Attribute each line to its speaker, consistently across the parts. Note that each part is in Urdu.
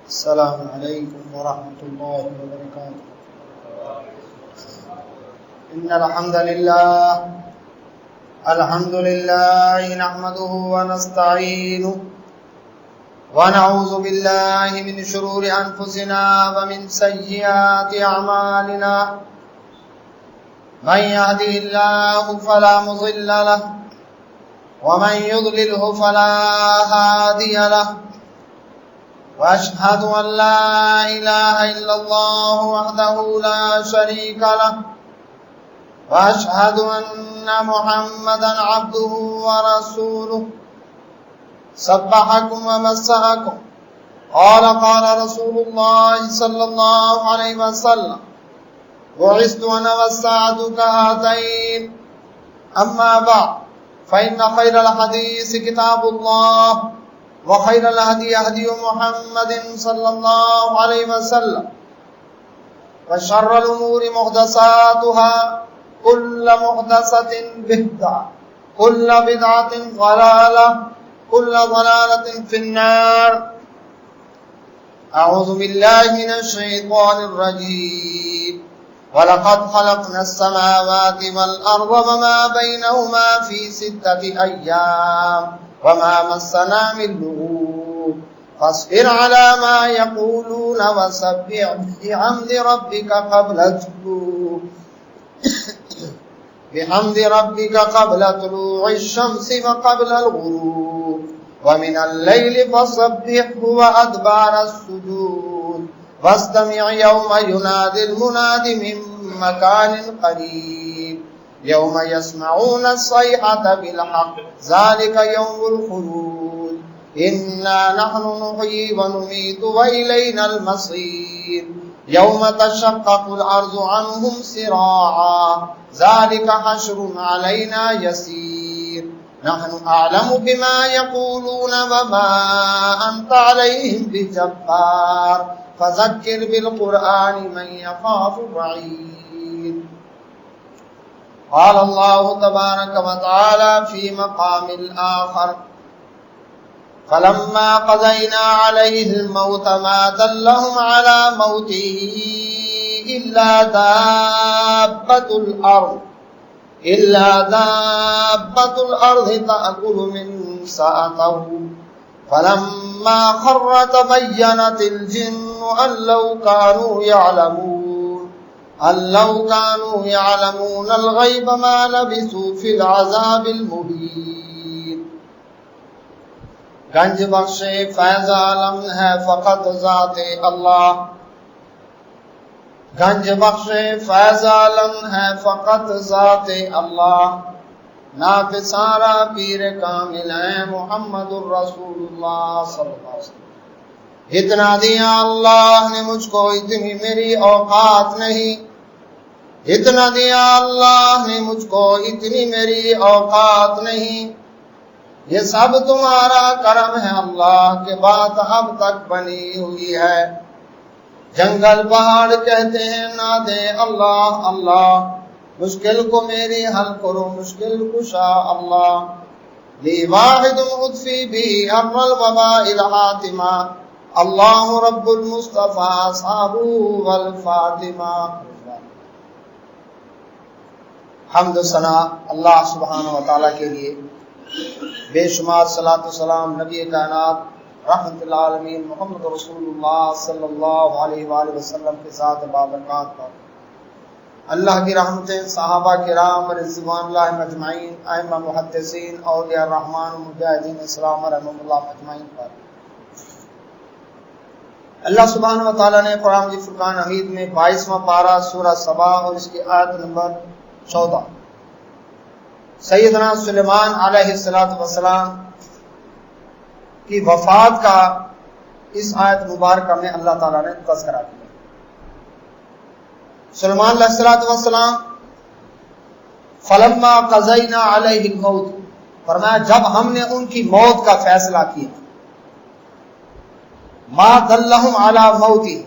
Speaker 1: السلام علیکم ورحمۃ اللہ وبرکاتہ۔ ان الحمد للہ نحمده ونستعینه ونعوذ باللہ من شرور انفسنا ومن سیئات اعمالنا، من يهده الله فلا مضل له ومن يضلله فلا هادي له، وأشهد أن لا إله إلا الله وحده لا شريك له، وأشهد أن محمدا عبده ورسوله، صبحكم ومساكم. قال رسول الله صلى الله عليه وسلم: بعثت أنا والساعة كهاتين. أما بعد، فإن خير الحديث كتاب الله، وخير الهدي هدي محمد صلى الله عليه وسلم، وشر الأمور محدثاتها، كل محدثة بدعة، كل بدعة ضلالة، كل ضلالة في النار. أعوذ بالله من الشيطان الرجيم. ولقد خلقنا السماوات والأرض وما بينهما في 6 أيام وما مسنا من لغوب، فاصبر على ما يقولون وسبح بحمد ربك قبل طلوع الشمس وقبل الغروب، ومن الليل فسبحه وأدبار السجود، واستمع يوم ينادي المناد من مكان قريب، يوم يسمعون الصيحة بالحق، ذلك يوم الخلود. إنا نحن نحيي ونميت وإلينا المصير. يوم تشقق الأرض عنهم سراعا، ذلك حشر علينا يسير. نحن أعلم بما يقولون وما أنت عليهم بجبار، فذكر بالقرآن من يخاف وعيد. قال الله تبارك وتعالى في مقام آخر: فلما قضينا عليه الموت ما دلهم على موته إلا دابة الأرض تأكل من سأته، فلما خر تبينت الجن أن لو كانوا يعلمون الغيب ما لبثوا في العذاب المهين. گنج بخش فیض عالم ہے فقط ذات اللہ، گنج بخش فیض عالم ہے فقط ذات اللہ، ناپسارا پیر کامل ہے محمد الرسول اللہ صلی اللہ علیہ وسلم. اتنا دیا اللہ نے مجھ کو اتنی میری اوقات نہیں، اتنا دیا اللہ نے مجھ کو اتنی میری اوقات نہیں، یہ سب تمہارا کرم ہے اللہ کہ بات اب تک بنی ہوئی ہے. جنگل پہاڑ کہتے ہیں نہ دے اللہ اللہ، مشکل کو میری حل کرو مشکل کشا اللہ. لی واحد عطفی بھی امر الوباء الحاتمہ، اللہ رب المصطفیٰ صحابہ والفاطمہ. حمد و ثنا اللہ سبحانہ و تعالیٰ کے لیے، بے شمار صلاۃ و سلام نبی کائنات رحمت اللہ عالمین محمد رسول اللہ صلی اللہ علیہ وآلہ وسلم کے ساتھ بابرکات پر. اللہ کی رحمتیں صحابہ کرام رضوان اللہ مجمعین، ائمہ محدثین، اولیاء الرحمن و مجاہدین اسلام رحمۃ اللہ مجمعین پر. اللہ سبحانہ و تعالیٰ نے قرآن مجید فرقان حمید میں 22واں پارہ سورہ سبا اور اس کی آیت نمبر 14 سیدنا سلیمان علیہ السلام کی وفات کا اس آیت مبارکہ میں اللہ تعالیٰ نے تذکرہ کیا. سلیمان علیہ السلام فلما قضینا علیہ الموت، فرمایا جب ہم نے ان کی موت کا فیصلہ کیا، ما دلہم علی موتی،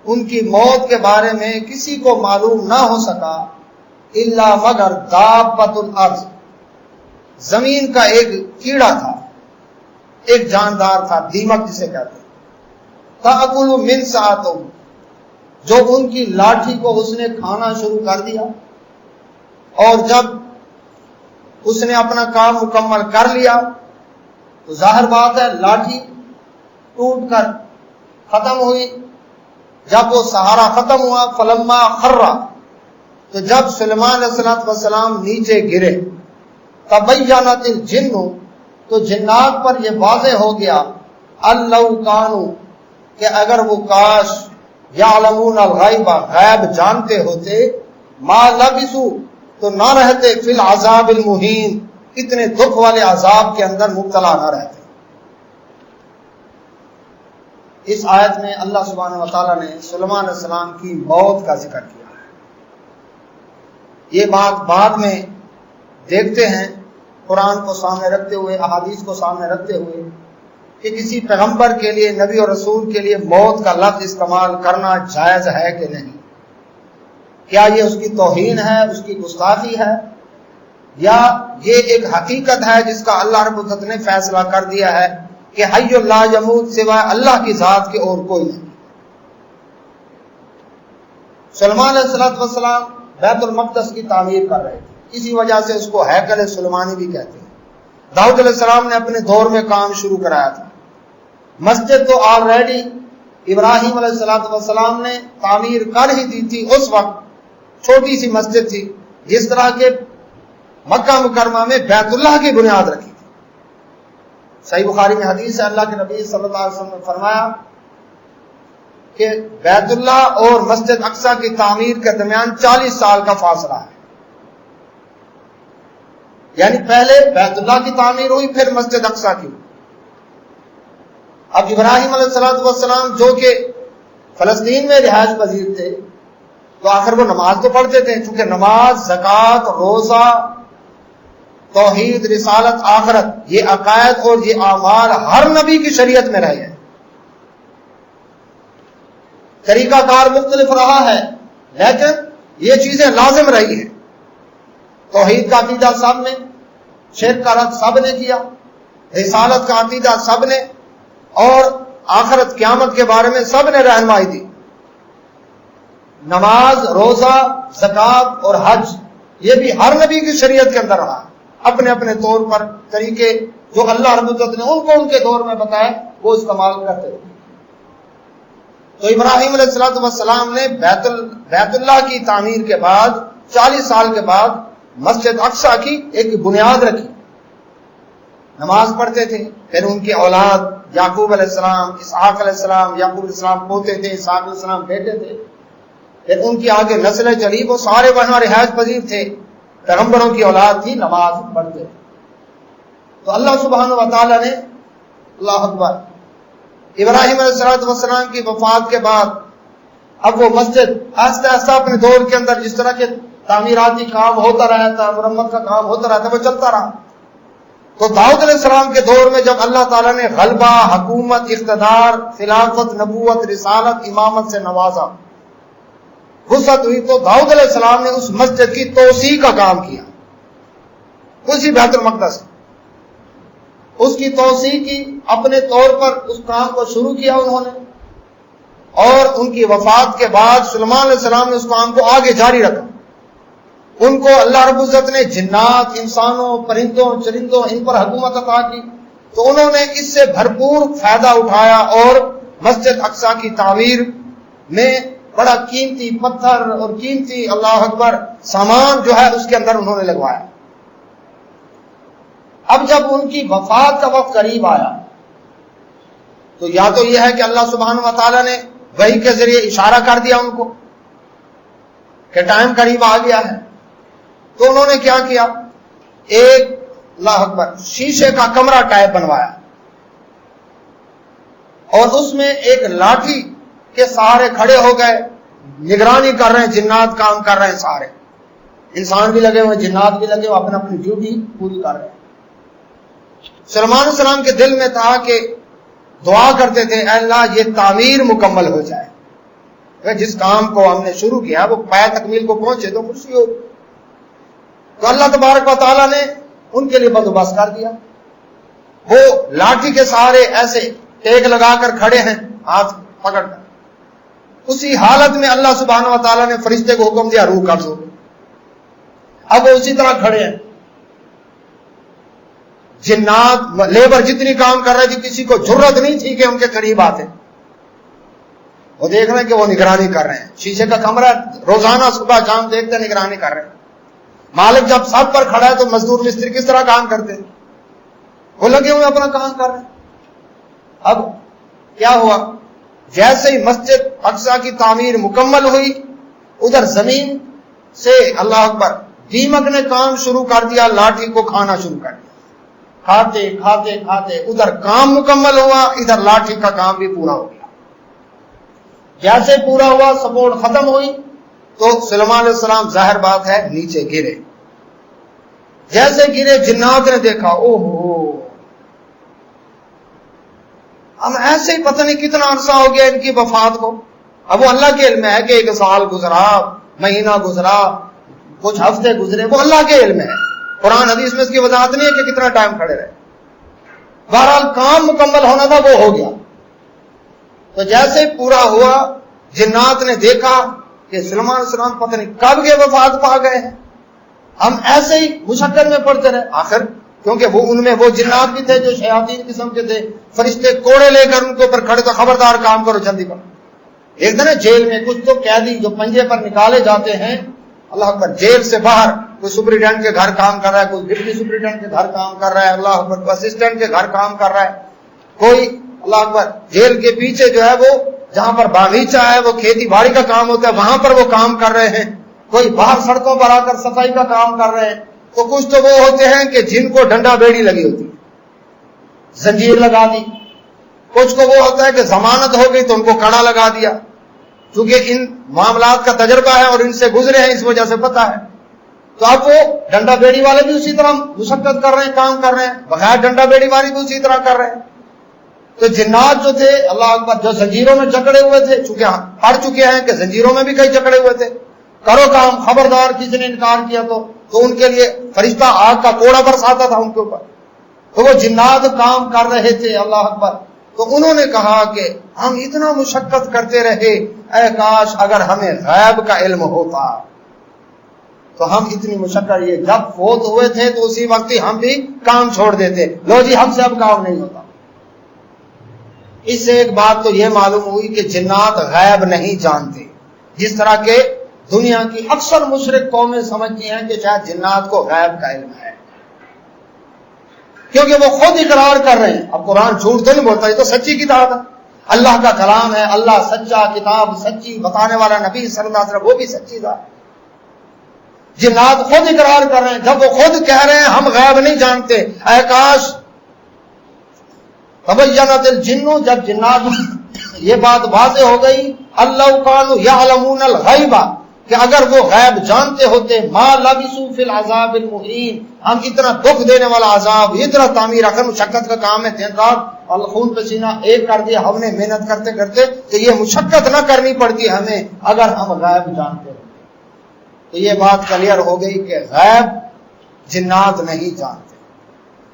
Speaker 1: ان کی موت کے بارے میں کسی کو معلوم نہ ہو سکا الا مگر دابۃ الارض، زمین کا ایک کیڑا تھا، ایک جاندار تھا، دیمک جسے کہتے ہیں، تأکل من ساعتهم، جو ان کی لاٹھی کو اس نے کھانا شروع کر دیا، اور جب اس نے اپنا کام مکمل کر لیا تو ظاہر بات ہے لاٹھی ٹوٹ کر ختم ہوئی۔ جب وہ سہارا ختم ہوا، فلما خر، تو جب سلیمان علیہ السلام نیچے گرے، تبینت الجن، تو جنات پر یہ واضح ہو گیا، اللو کانو، کہ اگر وہ کاش یعلمون الغیب، غیب جانتے ہوتے، ما لبثوا، تو نہ رہتے فی العذاب المہین، اتنے دکھ والے عذاب کے اندر مبتلا نہ رہتے۔ اس آیت میں اللہ سبحانہ و تعالیٰ نے سلیمان علیہ السلام کی موت کا ذکر کیا ہے۔ یہ بات بعد میں دیکھتے ہیں قرآن کو سامنے رکھتے ہوئے، احادیث کو سامنے رکھتے ہوئے، کہ کسی پیغمبر کے لیے، نبی اور رسول کے لیے موت کا لفظ استعمال کرنا جائز ہے کہ نہیں، کیا یہ اس کی توہین ہے، اس کی گستاخی ہے، یا یہ ایک حقیقت ہے جس کا اللہ رب العزت نے فیصلہ کر دیا ہے کہ حی لا یموت، سوائے اللہ کی ذات کے اور کوئی نہیں۔ سلیمان علیہ السلام بیت المقدس کی تعمیر کر رہے تھے، اسی وجہ سے اس کو ہیکل سلیمانی بھی کہتے ہیں۔ داؤد علیہ السلام نے اپنے دور میں کام شروع کرایا تھا۔ مسجد تو آلریڈی ابراہیم علیہ السلام نے تعمیر کر ہی دی تھی، اس وقت چھوٹی سی مسجد تھی، جس طرح کے مکہ مکرمہ میں بیت اللہ کی بنیاد رکھی تھی۔ صحیح بخاری میں حدیث ہے، اللہ کے نبی صلی اللہ علیہ وسلم نے فرمایا کہ بیت اللہ اور مسجد اقصی کی تعمیر کے درمیان 40 سال کا فاصلہ ہے، یعنی پہلے بیت اللہ کی تعمیر ہوئی، پھر مسجد اقصی کی۔ اب ابراہیم علیہ السلام جو کہ فلسطین میں رہائش پذیر تھے، تو آخر وہ نماز تو پڑھتے تھے، چونکہ نماز، زکوٰۃ، روزہ، توحید، رسالت، آخرت، یہ عقائد اور یہ اعمال ہر نبی کی شریعت میں رہے ہیں۔ طریقہ کار مختلف رہا ہے، لیکن یہ چیزیں لازم رہی ہیں۔ توحید کا عقیدہ سب نے، شرک کا رد سب نے کیا، رسالت کا عقیدہ سب نے، اور آخرت قیامت کے بارے میں سب نے رہنمائی دی۔ نماز، روزہ، زکوٰۃ اور حج، یہ بھی ہر نبی کی شریعت کے اندر رہا، اپنے اپنے طور پر طریقے جو اللہ رب العزت نے ان کو ان کے دور میں بتائے وہ استعمال کرتے تھے۔ تو ابراہیم علیہ السلام نے بیت اللہ کی تعمیر کے بعد 40 سال کے بعد مسجد اقصی کی ایک بنیاد رکھی، نماز پڑھتے تھے۔ پھر ان کی اولاد یعقوب علیہ السلام، اسحاق علیہ السلام، یعقوب علیہ السلام پوتے تھے، اسحاق علیہ السلام بیٹے تھے، پھر ان کی آگے نسلیں چلی، وہ سارے وہاں رہائش پذیر تھے، پیغمبروں کی اولاد تھی، نماز پڑھتے تھے۔ تو اللہ سبحانہ و تعالیٰ نے، اللہ اکبر، ابراہیم علیہ السلام کی وفات کے بعد اب وہ مسجد آہستہ آہستہ اپنے دور کے اندر جس طرح کے تعمیراتی کام ہوتا رہا تھا، مرمت کا کام ہوتا رہا تھا، وہ چلتا رہا۔ تو داؤد علیہ السلام کے دور میں جب اللہ تعالیٰ نے غلبہ، حکومت، اقتدار، خلافت، نبوت، رسالت، امامت سے نوازا، وسعت ہوئی، تو داؤد علیہ السلام نے اس مسجد کی توسیع کا کام کیا، اسی بیت المقدس اس کی توسیع کی، اپنے طور پر اس کام کو شروع کیا انہوں نے، اور ان کی وفات کے بعد سلیمان علیہ السلام نے اس کام کو آگے جاری رکھا۔ ان کو اللہ رب العزت نے جنات، انسانوں، پرندوں، چرندوں، ان پر حکومت عطا کی، تو انہوں نے اس سے بھرپور فائدہ اٹھایا اور مسجد اقصی کی تعمیر میں بڑا قیمتی پتھر اور قیمتی، اللہ اکبر، سامان جو ہے اس کے اندر انہوں نے لگوایا۔ اب جب ان کی وفات کا وقت قریب آیا تو یا تو یہ ہے کہ اللہ سبحانہ و تعالیٰ نے وحی کے ذریعے اشارہ کر دیا ان کو کہ ٹائم قریب آ گیا ہے، تو انہوں نے کیا کیا، ایک، اللہ اکبر، شیشے کا کمرہ ٹائپ بنوایا اور اس میں ایک لاٹھی کے سہارے کھڑے ہو گئے، نگرانی کر رہے ہیں، جنات کام کر رہے ہیں، سارے انسان بھی لگے ہوئے، جنات بھی لگے ہوئے، اپنے اپنی ڈیوٹی پوری کر رہے ہیں۔ سلیمان علیہ السلام کے دل میں تھا کہ دعا کرتے تھے، اے اللہ یہ تعمیر مکمل ہو جائے، جس کام کو ہم نے شروع کیا وہ پایہ تکمیل کو پہنچے تو خوشی ہو۔ تو اللہ تبارک و تعالیٰ نے ان کے لیے بندوبست کر دیا، وہ لاٹھی کے سہارے ایسے ٹیک لگا کر کھڑے ہیں، ہاتھ پکڑ کر. اسی حالت میں اللہ سبحانہ و تعالیٰ نے فرشتے کو حکم دیا روح قبض ہو. اب وہ اسی طرح کھڑے ہیں. جنات لیبر جتنی کام کر رہے تھے کسی کو جرت نہیں تھی کہ ان کے قریب آتے. وہ دیکھ رہے ہیں کہ وہ نگرانی کر رہے ہیں. شیشے کا کمرہ روزانہ صبح شام دیکھتے نگرانی کر رہے ہیں. مالک جب سب پر کھڑا ہے تو مزدور مستری کس طرح کام کرتے ہیں؟ وہ لگے ہوئے اپنا کام کر رہے ہیں. اب کیا ہوا؟ جیسے ہی مسجد اقصی کی تعمیر مکمل ہوئی ادھر زمین سے اللہ اکبر دیمک نے کام شروع کر دیا, لاٹھی کو کھانا شروع کر دیا. کھاتے کھاتے کھاتے ادھر کام مکمل ہوا, ادھر لاٹھی کا کام بھی پورا ہو گیا. جیسے پورا ہوا سپورٹ ختم ہوئی تو سلیمان علیہ السلام ظاہر بات ہے نیچے گرے. جیسے گرے جنات نے دیکھا او ہو ہم ایسے ہی پتہ نہیں کتنا عرصہ ہو گیا ان کی وفات کو. اب وہ اللہ کے علم ہے کہ 1 سال گزرا, مہینہ گزرا, کچھ ہفتے گزرے, وہ اللہ کے علم ہے. قرآن حدیث میں اس کی وضاحت نہیں ہے کہ کتنا ٹائم کھڑے رہے. بہرحال کام مکمل ہونا تھا وہ ہو گیا. تو جیسے پورا ہوا جنات نے دیکھا کہ سلیمان علیہ السلام پتہ نہیں کب کے وفات پا گئے ہیں. ہم ایسے ہی مشقت میں پڑتے رہے. آخر کیونکہ وہ ان میں وہ جنات بھی تھے جو شیاطین قسم کے تھے, فرشتے کوڑے لے کر ان کے اوپر کھڑے تو خبردار کام کرو جلدی کرو. ایک دن جیل میں کچھ تو قیدی جو پنجے پر نکالے جاتے ہیں, اللہ اکبر, جیل سے باہر کوئی سپرنٹینڈنٹ کے گھر کام کر رہا ہے, کوئی ڈپٹی سپرنٹینڈنٹ کے گھر کام کر رہا ہے, اللہ اکبر, اسسٹنٹ کے گھر کام کر رہا ہے, کوئی اللہ اکبر جیل کے پیچھے جو ہے وہ جہاں پر باغیچہ ہے وہ کھیتی باڑی کا کام ہوتا ہے وہاں پر وہ کام کر رہے ہیں, کوئی باہر سڑکوں پر آ کر صفائی کا کام کر رہے ہیں. تو کچھ تو وہ ہوتے ہیں کہ جن کو ڈنڈا بیڑی لگی ہوتی ہے, زنجیر لگا دی. کچھ کو وہ ہوتا ہے کہ ضمانت ہو گئی تو ان کو کڑا لگا دیا. چونکہ ان معاملات کا تجربہ ہے اور ان سے گزرے ہیں اس وجہ سے پتا ہے. تو اب وہ ڈنڈا بیڑی والے بھی اسی طرح مشقت کر رہے ہیں, کام کر رہے ہیں, بغیر ڈنڈا بیڑی والے بھی اسی طرح کر رہے ہیں. تو جنات جو تھے اللہ اکبر جو زنجیروں میں جکڑے ہوئے تھے, چونکہ پڑھ چکے ہیں کہ زنجیروں میں بھی کئی جکڑے ہوئے تھے, کرو کام, خبردار کسی نے انکار کیا تو ان کے لیے فرشتہ آگ کا کوڑا برساتا تھا ان کے اوپر. تو وہ جنات کام کر رہے تھے اللہ اکبر. تو انہوں نے کہا کہ ہم اتنا مشقت کرتے رہے, اے کاش اگر ہمیں غیب کا علم ہوتا تو ہم اتنی مشقت, یہ جب فوت ہوئے تھے تو اسی وقت ہی ہم بھی کام چھوڑ دیتے, لو جی ہم سے اب کام نہیں ہوتا. اس سے ایک بات تو یہ معلوم ہوئی کہ جنات غیب نہیں جانتے, جس طرح کے دنیا کی اکثر مشرک قومیں سمجھتی ہیں کہ شاید جنات کو غیب کا علم ہے, کیونکہ وہ خود اقرار کر رہے ہیں. اب قرآن جھوٹ تو نہیں بولتا, یہ تو سچی کتاب ہے, اللہ کا کلام ہے, اللہ سچا, کتاب سچی, بتانے والا نبی صلی اللہ علیہ وسلم وہ بھی سچی تھا. جنات خود اقرار کر رہے ہیں, جب وہ خود کہہ رہے ہیں ہم غیب نہیں جانتے, اے کاش تبینت الجن, جب جنات یہ بات واضح ہو گئی, اللہ کانوا یعلمون الغیب, کہ اگر وہ غیب جانتے ہوتے, ما لبثوا فی العذاب المہین, ہم اتنا دکھ دینے والا عذاب, اتنا تعمیر, اگر مشقت کا کام ہے 3 رات اور خون پسینہ ایک کر دیا ہم نے محنت کرتے کرتے, تو یہ مشقت نہ کرنی پڑتی ہمیں اگر ہم غیب جانتے ہوتے. تو یہ بات کلیئر ہو گئی کہ غیب جنات نہیں جانتے.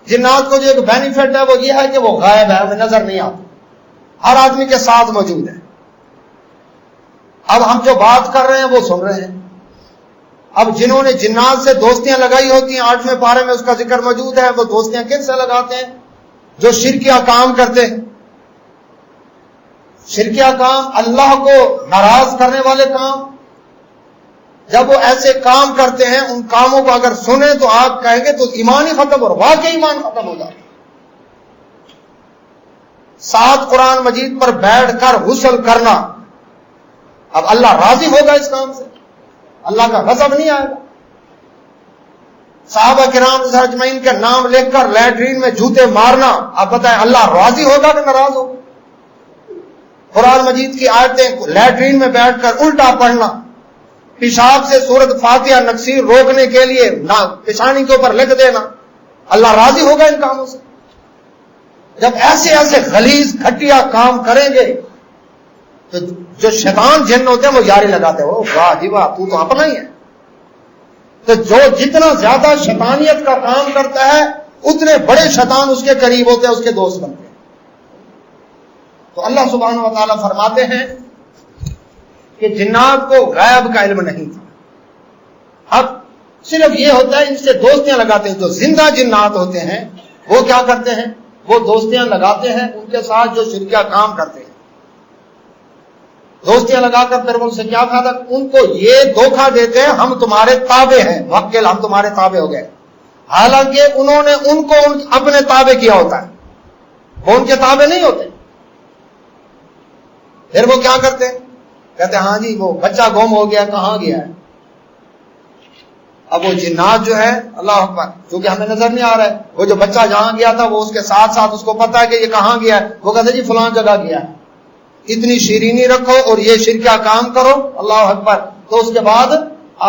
Speaker 1: جنات کو جو ایک بینیفٹ ہے وہ یہ ہے کہ وہ غائب ہے, ہمیں نظر نہیں آتا, ہر آدمی کے ساتھ موجود ہے. اب ہم جو بات کر رہے ہیں وہ سن رہے ہیں. اب جنہوں نے جنات سے دوستیاں لگائی ہوتی ہیں, 8ویں پارے میں اس کا ذکر موجود ہے, وہ دوستیاں کن سے لگاتے ہیں؟ جو شرکیہ کام کرتے ہیں. شرکیہ کام, اللہ کو ناراض کرنے والے کام. جب وہ ایسے کام کرتے ہیں, ان کاموں کو اگر سنیں تو آپ کہیں گے تو ایمان ہی ختم ہو, واقعی ایمان ختم ہو جاتا. 7 قرآن مجید پر بیٹھ کر غسل کرنا, اب اللہ راضی ہوگا اس کام سے؟ اللہ کا غضب نہیں آئے گا. صحابہ کرام اجمعین کے نام لکھ کر لیٹرین میں جوتے مارنا, آپ بتائیں اللہ راضی ہوگا کہ ناراض ہوگا؟ قرآن مجید کی آیتیں لیٹرین میں بیٹھ کر الٹا پڑھنا, پیشاب سے سورۃ فاتحہ نقصیر روکنے کے لیے پیشانی کے اوپر لکھ دینا, اللہ راضی ہوگا ان کاموں سے؟ جب ایسے ایسے غلیظ گھٹیا کام کریں گے تو جو شیطان جن ہوتے ہیں وہ یاری لگاتے ہیں, واہ جی واہ تو اپنا ہی ہے. تو جو جتنا زیادہ شیطانیت کا کام کرتا ہے اتنے بڑے شیطان اس کے قریب ہوتے ہیں, اس کے دوست بنتے ہیں. تو اللہ سبحانہ و تعالیٰ فرماتے ہیں کہ جنات کو غیب کا علم نہیں تھا. اب صرف یہ ہوتا ہے ان سے دوستیاں لگاتے ہیں. جو زندہ جنات ہوتے ہیں وہ کیا کرتے ہیں؟ وہ دوستیاں لگاتے ہیں ان کے ساتھ جو شرکیہ کام کرتے ہیں. دوستیاں لگا کر پھر ان سے کیا فائدہ؟ ان کو یہ دھوکہ دیتے ہیں ہم تمہارے تابع ہیں، موکل ہم تمہارے تابع ہو گئے. حالانکہ انہوں نے ان کو اپنے تابع کیا ہوتا ہے، وہ ان کے تابع نہیں ہوتے. پھر وہ کیا کرتے ہیں؟ کہتے ہیں ہاں جی وہ بچہ گم ہو گیا، کہاں گیا ہے؟ اب وہ جنات جو ہے اللہ اکبر، چونکہ ہمیں نظر نہیں آ رہا ہے، وہ جو بچہ جہاں گیا تھا وہ اس کے ساتھ ساتھ اس کو پتا ہے کہ یہ کہاں گیا ہے. وہ کہتے ہیں جی فلان جگہ گیا ہے. اتنی شیرینی رکھو اور یہ شرکیہ کام کرو، اللہ اکبر. تو اس کے بعد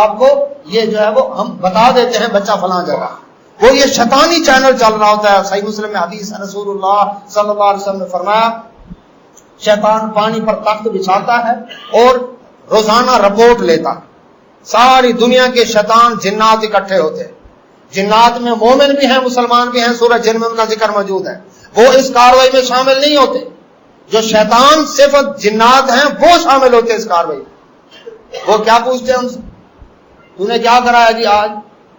Speaker 1: آپ کو یہ جو ہے وہ ہم بتا دیتے ہیں بچہ فلاں جگہ. وہ یہ شیطانی چینل چل رہا ہوتا ہے. صحیح مسلم میں حدیث رسول اللہ صلی اللہ علیہ وسلم نے فرمایا شیطان پانی پر تخت بچھاتا ہے اور روزانہ رپورٹ لیتا. ساری دنیا کے شیطان جنات اکٹھے ہوتے ہیں. جنات میں مومن بھی ہیں، مسلمان بھی ہیں، سورہ جن میں ان کا ذکر موجود ہے. وہ اس کاروائی میں شامل نہیں ہوتے. جو شیطان صفت جنات ہیں وہ شامل ہوتے اس کاروائی. وہ کیا پوچھتے ہیں ان سے؟ تو نے کیا کرایا جی آج؟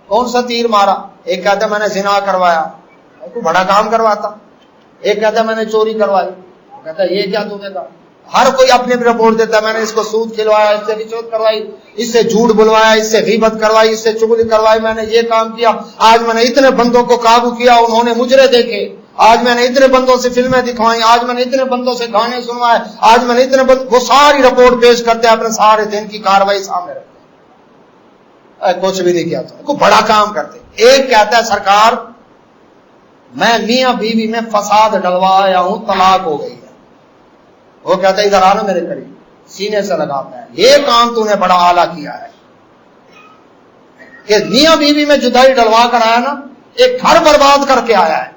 Speaker 1: کون سا تیر مارا؟ ایک کہتا ہے میں نے زنا کروایا، تو بڑا کام کرواتا. ایک کہتا ہے میں نے چوری کروائی، کہتا ہے یہ کیا تو نے کہا. ہر کوئی اپنے رپورٹ دیتا ہے میں نے اس کو سود کھلوایا، اس سے رشوت کروائی، اس سے جھوٹ بلوایا، اس سے غیبت کروائی، اس سے چغلی کروائی، میں نے یہ کام کیا، آج میں نے اتنے بندوں کو قابو کیا، انہوں نے مجرے دیکھے، آج میں نے اتنے بندوں سے فلمیں دکھوائی، آج میں نے اتنے بندوں سے گانے سنوائے، آج میں نے اتنے وہ ساری رپورٹ پیش کرتے ہیں، اپنے سارے دن کی کاروائی سامنے رکھتے. کچھ بھی نہیں کیا تو بڑا کام کرتے. ایک کہتا ہے سرکار میں میاں بیوی میں فساد ڈلوا آیا ہوں، طلاق ہو گئی ہے. وہ کہتا ہے ادھر آنا میرے قریب، سینے سے لگاتا ہے یہ کام تو نے بڑا اعلیٰ کیا ہے کہ میاں بیوی میں جدائی ڈلوا کر آیا نا، ایک گھر برباد کر کے آیا ہے.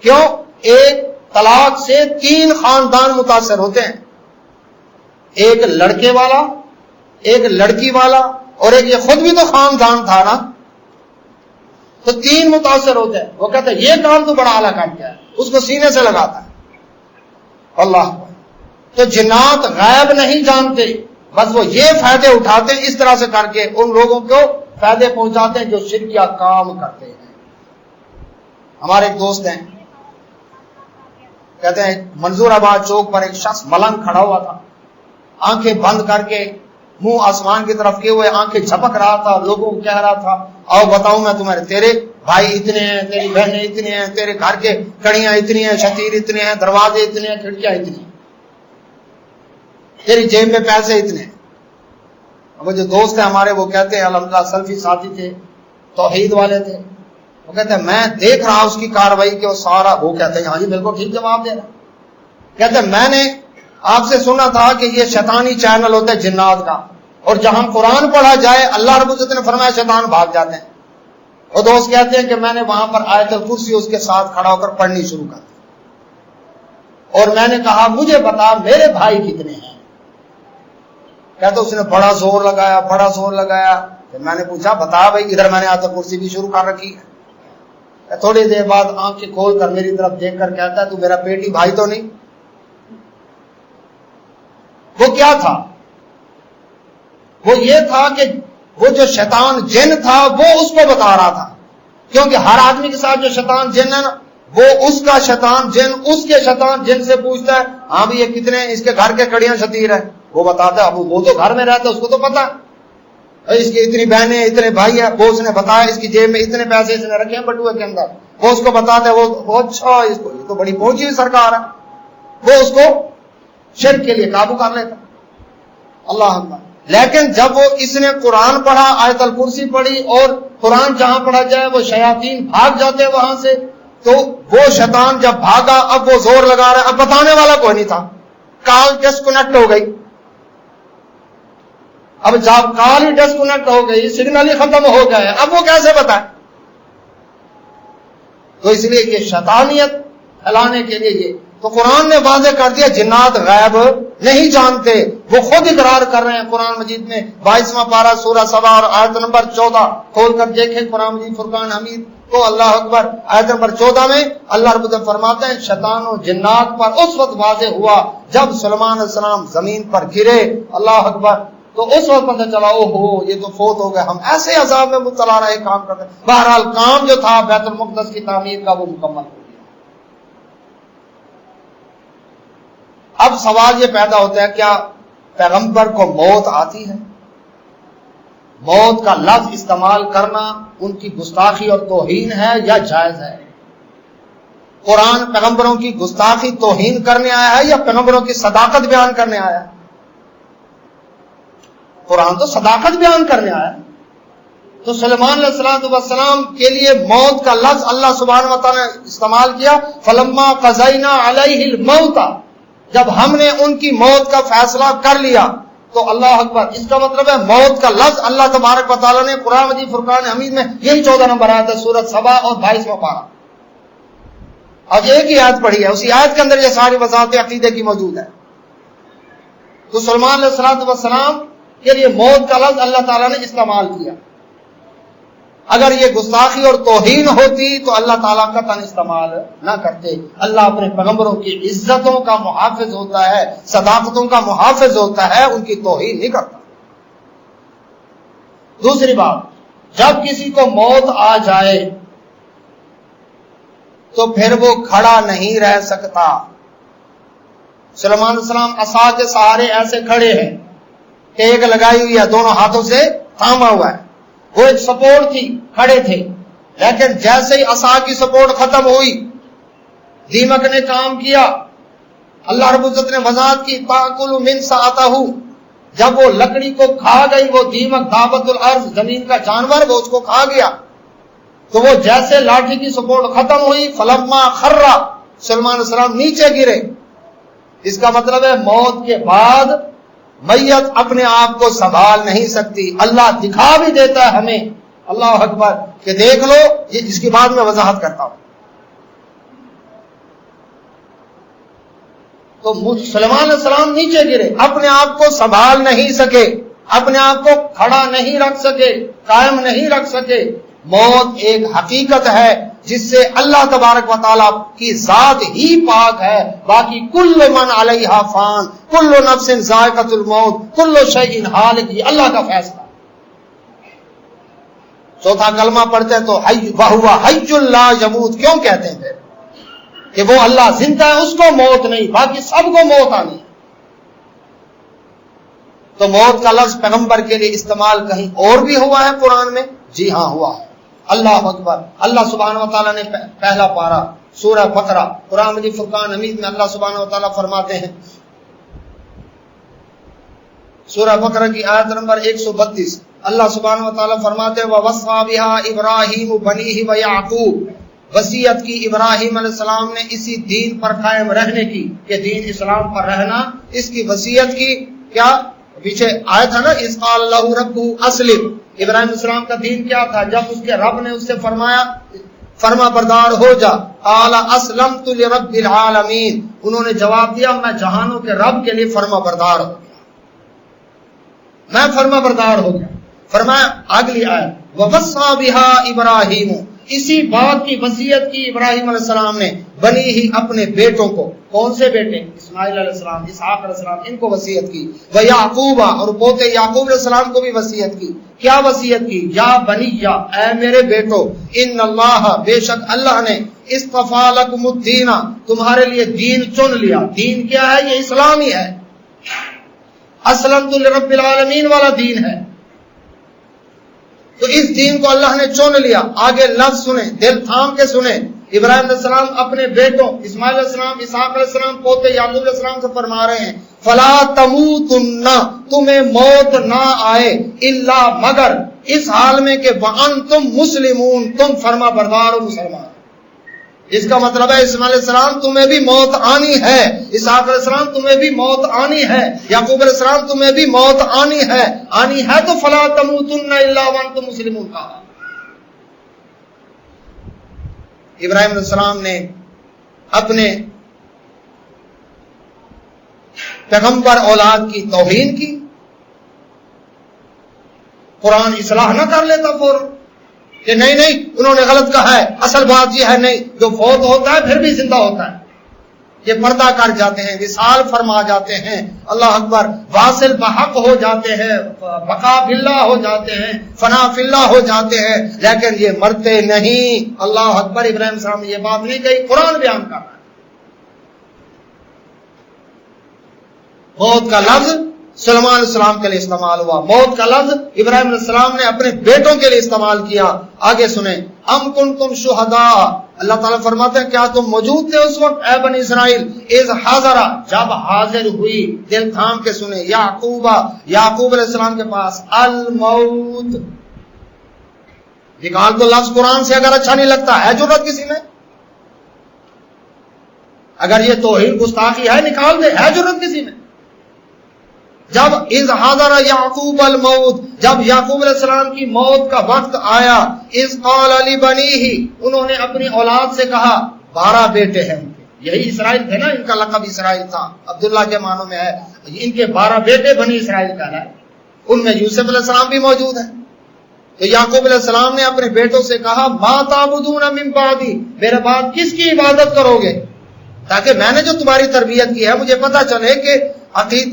Speaker 1: کیوں؟ ایک طلاق سے 3 خاندان متاثر ہوتے ہیں، ایک لڑکے والا، ایک لڑکی والا، اور ایک یہ خود بھی تو خاندان تھا نا، تو 3 متاثر ہوتے ہیں. وہ کہتے ہیں یہ کام تو بڑا اعلیٰ کام کیا ہے، اس کو سینے سے لگاتا ہے. اللہ. تو جنات غیب نہیں جانتے، بس وہ یہ فائدے اٹھاتے ہیں اس طرح سے کر کے ان لوگوں کو فائدے پہنچاتے ہیں جو شرکیہ کام کرتے ہیں. ہمارے ایک دوست ہیں، کہتے ہیں منظور آباد چوک پر ایک شخص ملنگ کھڑا ہوا تھا، آنکھیں بند کر کے منہ آسمان کی طرف کیے ہوئے آنکھیں جھپک رہا تھا، لوگوں کو کہہ رہا تھا آؤ بتاؤں میں تمہارے، تیرے بھائی اتنے ہیں، تیری بہنیں اتنی ہیں، تیرے گھر کے کڑیاں اتنی ہیں، شتیر اتنے ہیں، دروازے اتنے ہیں، کھڑکیاں اتنی ہیں، تیری جیب میں پیسے اتنے ہیں. وہ جو دوست ہیں ہمارے وہ کہتے ہیں الحمدللہ سلفی ساتھی تھے، توحید والے تھے. وہ کہتے ہیں میں دیکھ رہا اس کی کاروائی کہ وہ سارا، وہ کہتے ہیں ہاں جی بالکل ٹھیک جواب دے رہا. کہتے ہیں میں نے آپ سے سنا تھا کہ یہ شیطانی چینل ہوتا ہے جنات کا، اور جہاں قرآن پڑھا جائے اللہ رب العزت نے فرمایا شیطان بھاگ جاتے ہیں. وہ دوست کہتے ہیں کہ میں نے وہاں پر آیت الکرسی اس کے ساتھ کھڑا ہو کر پڑھنی شروع کر دی، اور میں نے کہا مجھے بتا میرے بھائی کتنے ہیں. کہتے اس نے بڑا زور لگایا، بڑا زور لگایا. پھر میں نے پوچھا بتا بھائی، ادھر میں نے آیت الکرسی بھی شروع کر رکھی ہے. تھوڑی دیر بعد آنکھیں کھول کر میری طرف دیکھ کر کہتا ہے تو میرا پیٹی بھائی تو نہیں؟ وہ کیا تھا؟ وہ یہ تھا کہ وہ جو شیطان جن تھا وہ اس کو بتا رہا تھا، کیونکہ ہر آدمی کے ساتھ جو شیطان جن ہے نا، وہ اس کا شیطان جن اس کے شیطان جن سے پوچھتا ہے ہاں بھی یہ کتنے ہیں، اس کے گھر کے کڑیاں شتیر ہیں، وہ بتاتا ہے. اب وہ تو گھر میں رہتا ہے اس کو تو پتا اس کی اتنی بہنیں اتنے بھائی ہیں، وہ اس نے بتایا اس کی جیب میں اتنے پیسے اس نے رکھے ہیں بٹوے کے اندر، وہ اس کو بتاتا ہے. وہ اچھا اس کو یہ تو بڑی پہنچی ہوئی سرکار ہے، وہ اس کو شرک کے لیے قابو کر لیتا. اللہ اکبر. لیکن جب وہ اس نے قرآن پڑھا، آیت الکرسی پڑھی، اور قرآن جہاں پڑھا جائے وہ شیاطین بھاگ جاتے وہاں سے، تو وہ شیطان جب بھاگا اب وہ زور لگا رہا ہے، اب بتانے والا کوئی نہیں تھا، کال ڈسکنیکٹ ہو گئی. اب جب کال ہی ڈسکنیکٹ ہو گئی، سگنل ہی ختم ہو گئے، اب وہ کیسے بتائے؟ تو اس لیے یہ شیطانیت پھیلانے کے لیے یہ تو قرآن نے واضح کر دیا جنات غیب نہیں جانتے. وہ خود اقرار کر رہے ہیں قرآن مجید میں 22واں پارہ سورہ سبا اور آیت نمبر 14 کھول کر دیکھیں قرآن مجید فرقان حمید تو اللہ اکبر آیت نمبر 14 میں اللہ رب العزت فرماتے ہیں شیطان و جنات پر اس وقت واضح ہوا جب سلیمان علیہ السلام زمین پر گرے، اللہ اکبر، تو اس وقت پتہ چلا او ہو یہ تو فوت ہو گئے، ہم ایسے عذاب میں مبتلا رہے کام کرتے۔ بہرحال کام جو تھا بیت المقدس کی تعمیر کا وہ مکمل ہو گیا۔ اب سوال یہ پیدا ہوتا ہے کیا پیغمبر کو موت آتی ہے؟ موت کا لفظ استعمال کرنا ان کی گستاخی اور توہین ہے یا جائز ہے؟ قرآن پیغمبروں کی گستاخی توہین کرنے آیا ہے یا پیغمبروں کی صداقت بیان کرنے آیا ہے؟ قرآن تو صداقت بیان کرنے آیا ہے۔ تو سلیمان علیہ السلام کے لیے موت کا لفظ اللہ سبحانہ و تعالیٰ نے استعمال کیا، فلما قضینا علیہ الموت، جب ہم نے ان کی موت کا فیصلہ کر لیا تو اللہ اکبر، اس کا مطلب ہے موت کا لفظ اللہ تبارک و تعالیٰ نے قرآن مجید فرقان حمید میں، یہی 14 نمبر آیت ہے سورۃ سبا اور 22واں پارہ، آج ایک ہی آیت پڑھی ہے، اسی آیت کے اندر یہ ساری وضاحت عقیدے کی موجود ہے۔ تو سلیمان علیہ السلام کے لیے موت کا لفظ اللہ تعالیٰ نے استعمال کیا۔ اگر یہ گستاخی اور توہین ہوتی تو اللہ تعالیٰ کا قطعاً استعمال نہ کرتے۔ اللہ اپنے پیغمبروں کی عزتوں کا محافظ ہوتا ہے، صداقتوں کا محافظ ہوتا ہے، ان کی توہین نہیں کرتا۔ دوسری بات، جب کسی کو موت آ جائے تو پھر وہ کھڑا نہیں رہ سکتا۔ سلیمان علیہ السلام عصا کے سہارے ایسے کھڑے ہیں، ٹیک لگائی ہوئی ہے، دونوں ہاتھوں سے تھاما ہوا ہے، وہ ایک سپورٹ تھی، کھڑے تھے، لیکن جیسے ہی عصا کی سپورٹ ختم ہوئی دیمک نے کام کیا۔ اللہ رب العزت نے وضاحت کی تاکل من ساعتہ، جب وہ لکڑی کو کھا گئی، وہ دیمک دعوت الارض، زمین کا جانور، وہ اس کو کھا گیا، تو وہ جیسے لاٹھی کی سپورٹ ختم ہوئی فلما خرّا، سلیمان علیہ السلام نیچے گرے۔ اس کا مطلب ہے موت کے بعد میت اپنے آپ کو سنبھال نہیں سکتی۔ اللہ دکھا بھی دیتا ہے ہمیں، اللہ اکبر، کہ دیکھ لو، یہ جس کی بات میں وضاحت کرتا ہوں۔ تو سلیمان علیہ السلام نیچے گرے، اپنے آپ کو سنبھال نہیں سکے، اپنے آپ کو کھڑا نہیں رکھ سکے، قائم نہیں رکھ سکے۔ موت ایک حقیقت ہے جس سے اللہ تبارک و تعالیٰ کی ذات ہی پاک ہے، باقی کل من علیہا فان، کل نفس ذائقۃ الموت، کل شیء ہالک، یہ اللہ کا فیصلہ۔ چوتھا کلمہ پڑھتے ہیں تو وَهُوَ حَيٌّ لَا يَمُوتُ کیوں کہتے ہیں پھر؟ کہ وہ اللہ زندہ ہے، اس کو موت نہیں، باقی سب کو موت آنی ہے۔ تو موت کا لفظ پیغمبر کے لیے استعمال کہیں اور بھی ہوا ہے قرآن میں؟ جی ہاں ہوا ہے۔ اللہ اکبر، اللہ سبحانہ و تعالیٰ نے پہلا پارہ سورہ بقرہ قرآن مجید فرقان حمید میں اللہ سبحانہ و تعالیٰ فرماتے ہیں، سورہ بقرہ کی آیت نمبر 132، اللہ سبحانہ و تعالیٰ فرماتے ہیں وَوَصَّىٰ بِهَا إِبْرَاهِيمُ بَنِيهِ وَيَعْقُوبُ، وصیت کی ابراہیم علیہ السلام نے اسی دین پر قائم رہنے کی، کہ دین اسلام پر رہنا، اس کی وصیت کی۔ کیا پیچھے آیت ہے نا، اِذْ قَالَ لَهُ رَبُّهُ أَسْلِمْ، ابراہیم علیہ السلام کا دین کیا تھا؟ جب اس کے رب نے اس سے فرمایا فرما بردار ہو جا، قال اسلمت لرب العالمین، انہوں نے جواب دیا میں جہانوں کے رب کے لیے فرما بردار ہو گیا، میں فرما بردار ہو گیا۔ فرمایا اگلی آیت وَوَصَّىٰ بِهَا إِبْرَاهِيمُ، اسی بات کی وصیت کی ابراہیم علیہ السلام نے، بنی ہی اپنے بیٹوں کو، کون سے بیٹے؟ اسماعیل علیہ السلام، اسحاق علیہ السلام، ان کو وصیت کی، وَيَعْقُوبَ، اور پوتے یعقوب علیہ السلام کو بھی وصیت کی۔ کیا وصیت کی؟ یا بنیّا، اے میرے بیٹو، ان اللہ، بے شک اللہ نے، اصطفیٰ لکم الدین، تمہارے لیے دین چن لیا۔ دین کیا ہے؟ یہ اسلام ہی ہے، اسلمت لرب العالمین والا دین ہے۔ تو اس دین کو اللہ نے چن لیا۔ آگے لفظ سنیں، دل تھام کے سنیں، ابراہیم علیہ السلام اپنے بیٹوں اسماعیل علیہ السلام، اسحاق علیہ السلام، پوتے یعقوب علیہ السلام سے فرما رہے ہیں فلا تموتن، تمہیں موت نہ آئے، الا مگر اس حال میں کہ وانتم مسلمون، تم فرما بردار و مسلمان۔ اس کا مطلب ہے اسماعیل علیہ السلام تمہیں بھی موت آنی ہے، اسحاق علیہ السلام تمہیں بھی موت آنی ہے، یعقوب علیہ السلام تمہیں بھی موت آنی ہے۔ آنی ہے تو فلا تموتن الا وانتم مسلمون کہا۔ ابراہیم علیہ السلام نے اپنے پیغمبر اولاد کی توہین کی، قرآن اصلاح نہ کر لیتا فوراً، کہ نہیں انہوں نے غلط کہا ہے، اصل بات یہ ہے نہیں، جو فوت ہوتا ہے پھر بھی زندہ ہوتا ہے، یہ پردہ کر جاتے ہیں، وصال فرما جاتے ہیں، اللہ اکبر، واصل بحق ہو جاتے ہیں، بقا باللہ ہو جاتے ہیں، فنا فی اللہ ہو جاتے ہیں، لیکن یہ مرتے نہیں۔ اللہ اکبر، ابراہیم السلام نے یہ بات نہیں کہی، قرآن بیان کر رہا ہے۔ موت کا لفظ سلیمان علیہ السلام کے لیے استعمال ہوا، موت کا لفظ ابراہیم علیہ السلام نے اپنے بیٹوں کے لیے استعمال کیا۔ آگے سنیں، ام کنتم شہداء، اللہ تعالیٰ فرماتے ہیں کیا تم موجود تھے اس وقت اے بنی اسرائیل، اذ حاضر، جب حاضر ہوئی، دل تھام کے سنیں، یعقوب علیہ السلام کے پاس الموت، نکال دو لفظ قرآن سے اگر اچھا نہیں لگتا، ہے جرت کسی میں؟ اگر یہ توہین گستاخی ہے نکال دے، ہے جرت کسی میں؟ جب اذ حاضر یعقوب الموت، جب یعقوب علیہ السلام کی موت کا وقت آیا، اذ قال لبنیہ، انہوں نے اپنی اولاد سے کہا، 12 بیٹے ہیں ان کے، یہی اسرائیل تھے نا، ان کا لقب اسرائیل تھا، عبداللہ کے معنوں میں ہے، ان کے 12 بیٹے بنی اسرائیل کا ہے، ان میں یوسف علیہ السلام بھی موجود ہیں۔ تو یعقوب علیہ السلام نے اپنے بیٹوں سے کہا، ما تعبدون من بعدی، میرے بعد کس کی عبادت کرو گے، تاکہ میں نے جو تمہاری تربیت کی ہے مجھے پتا چلے کہ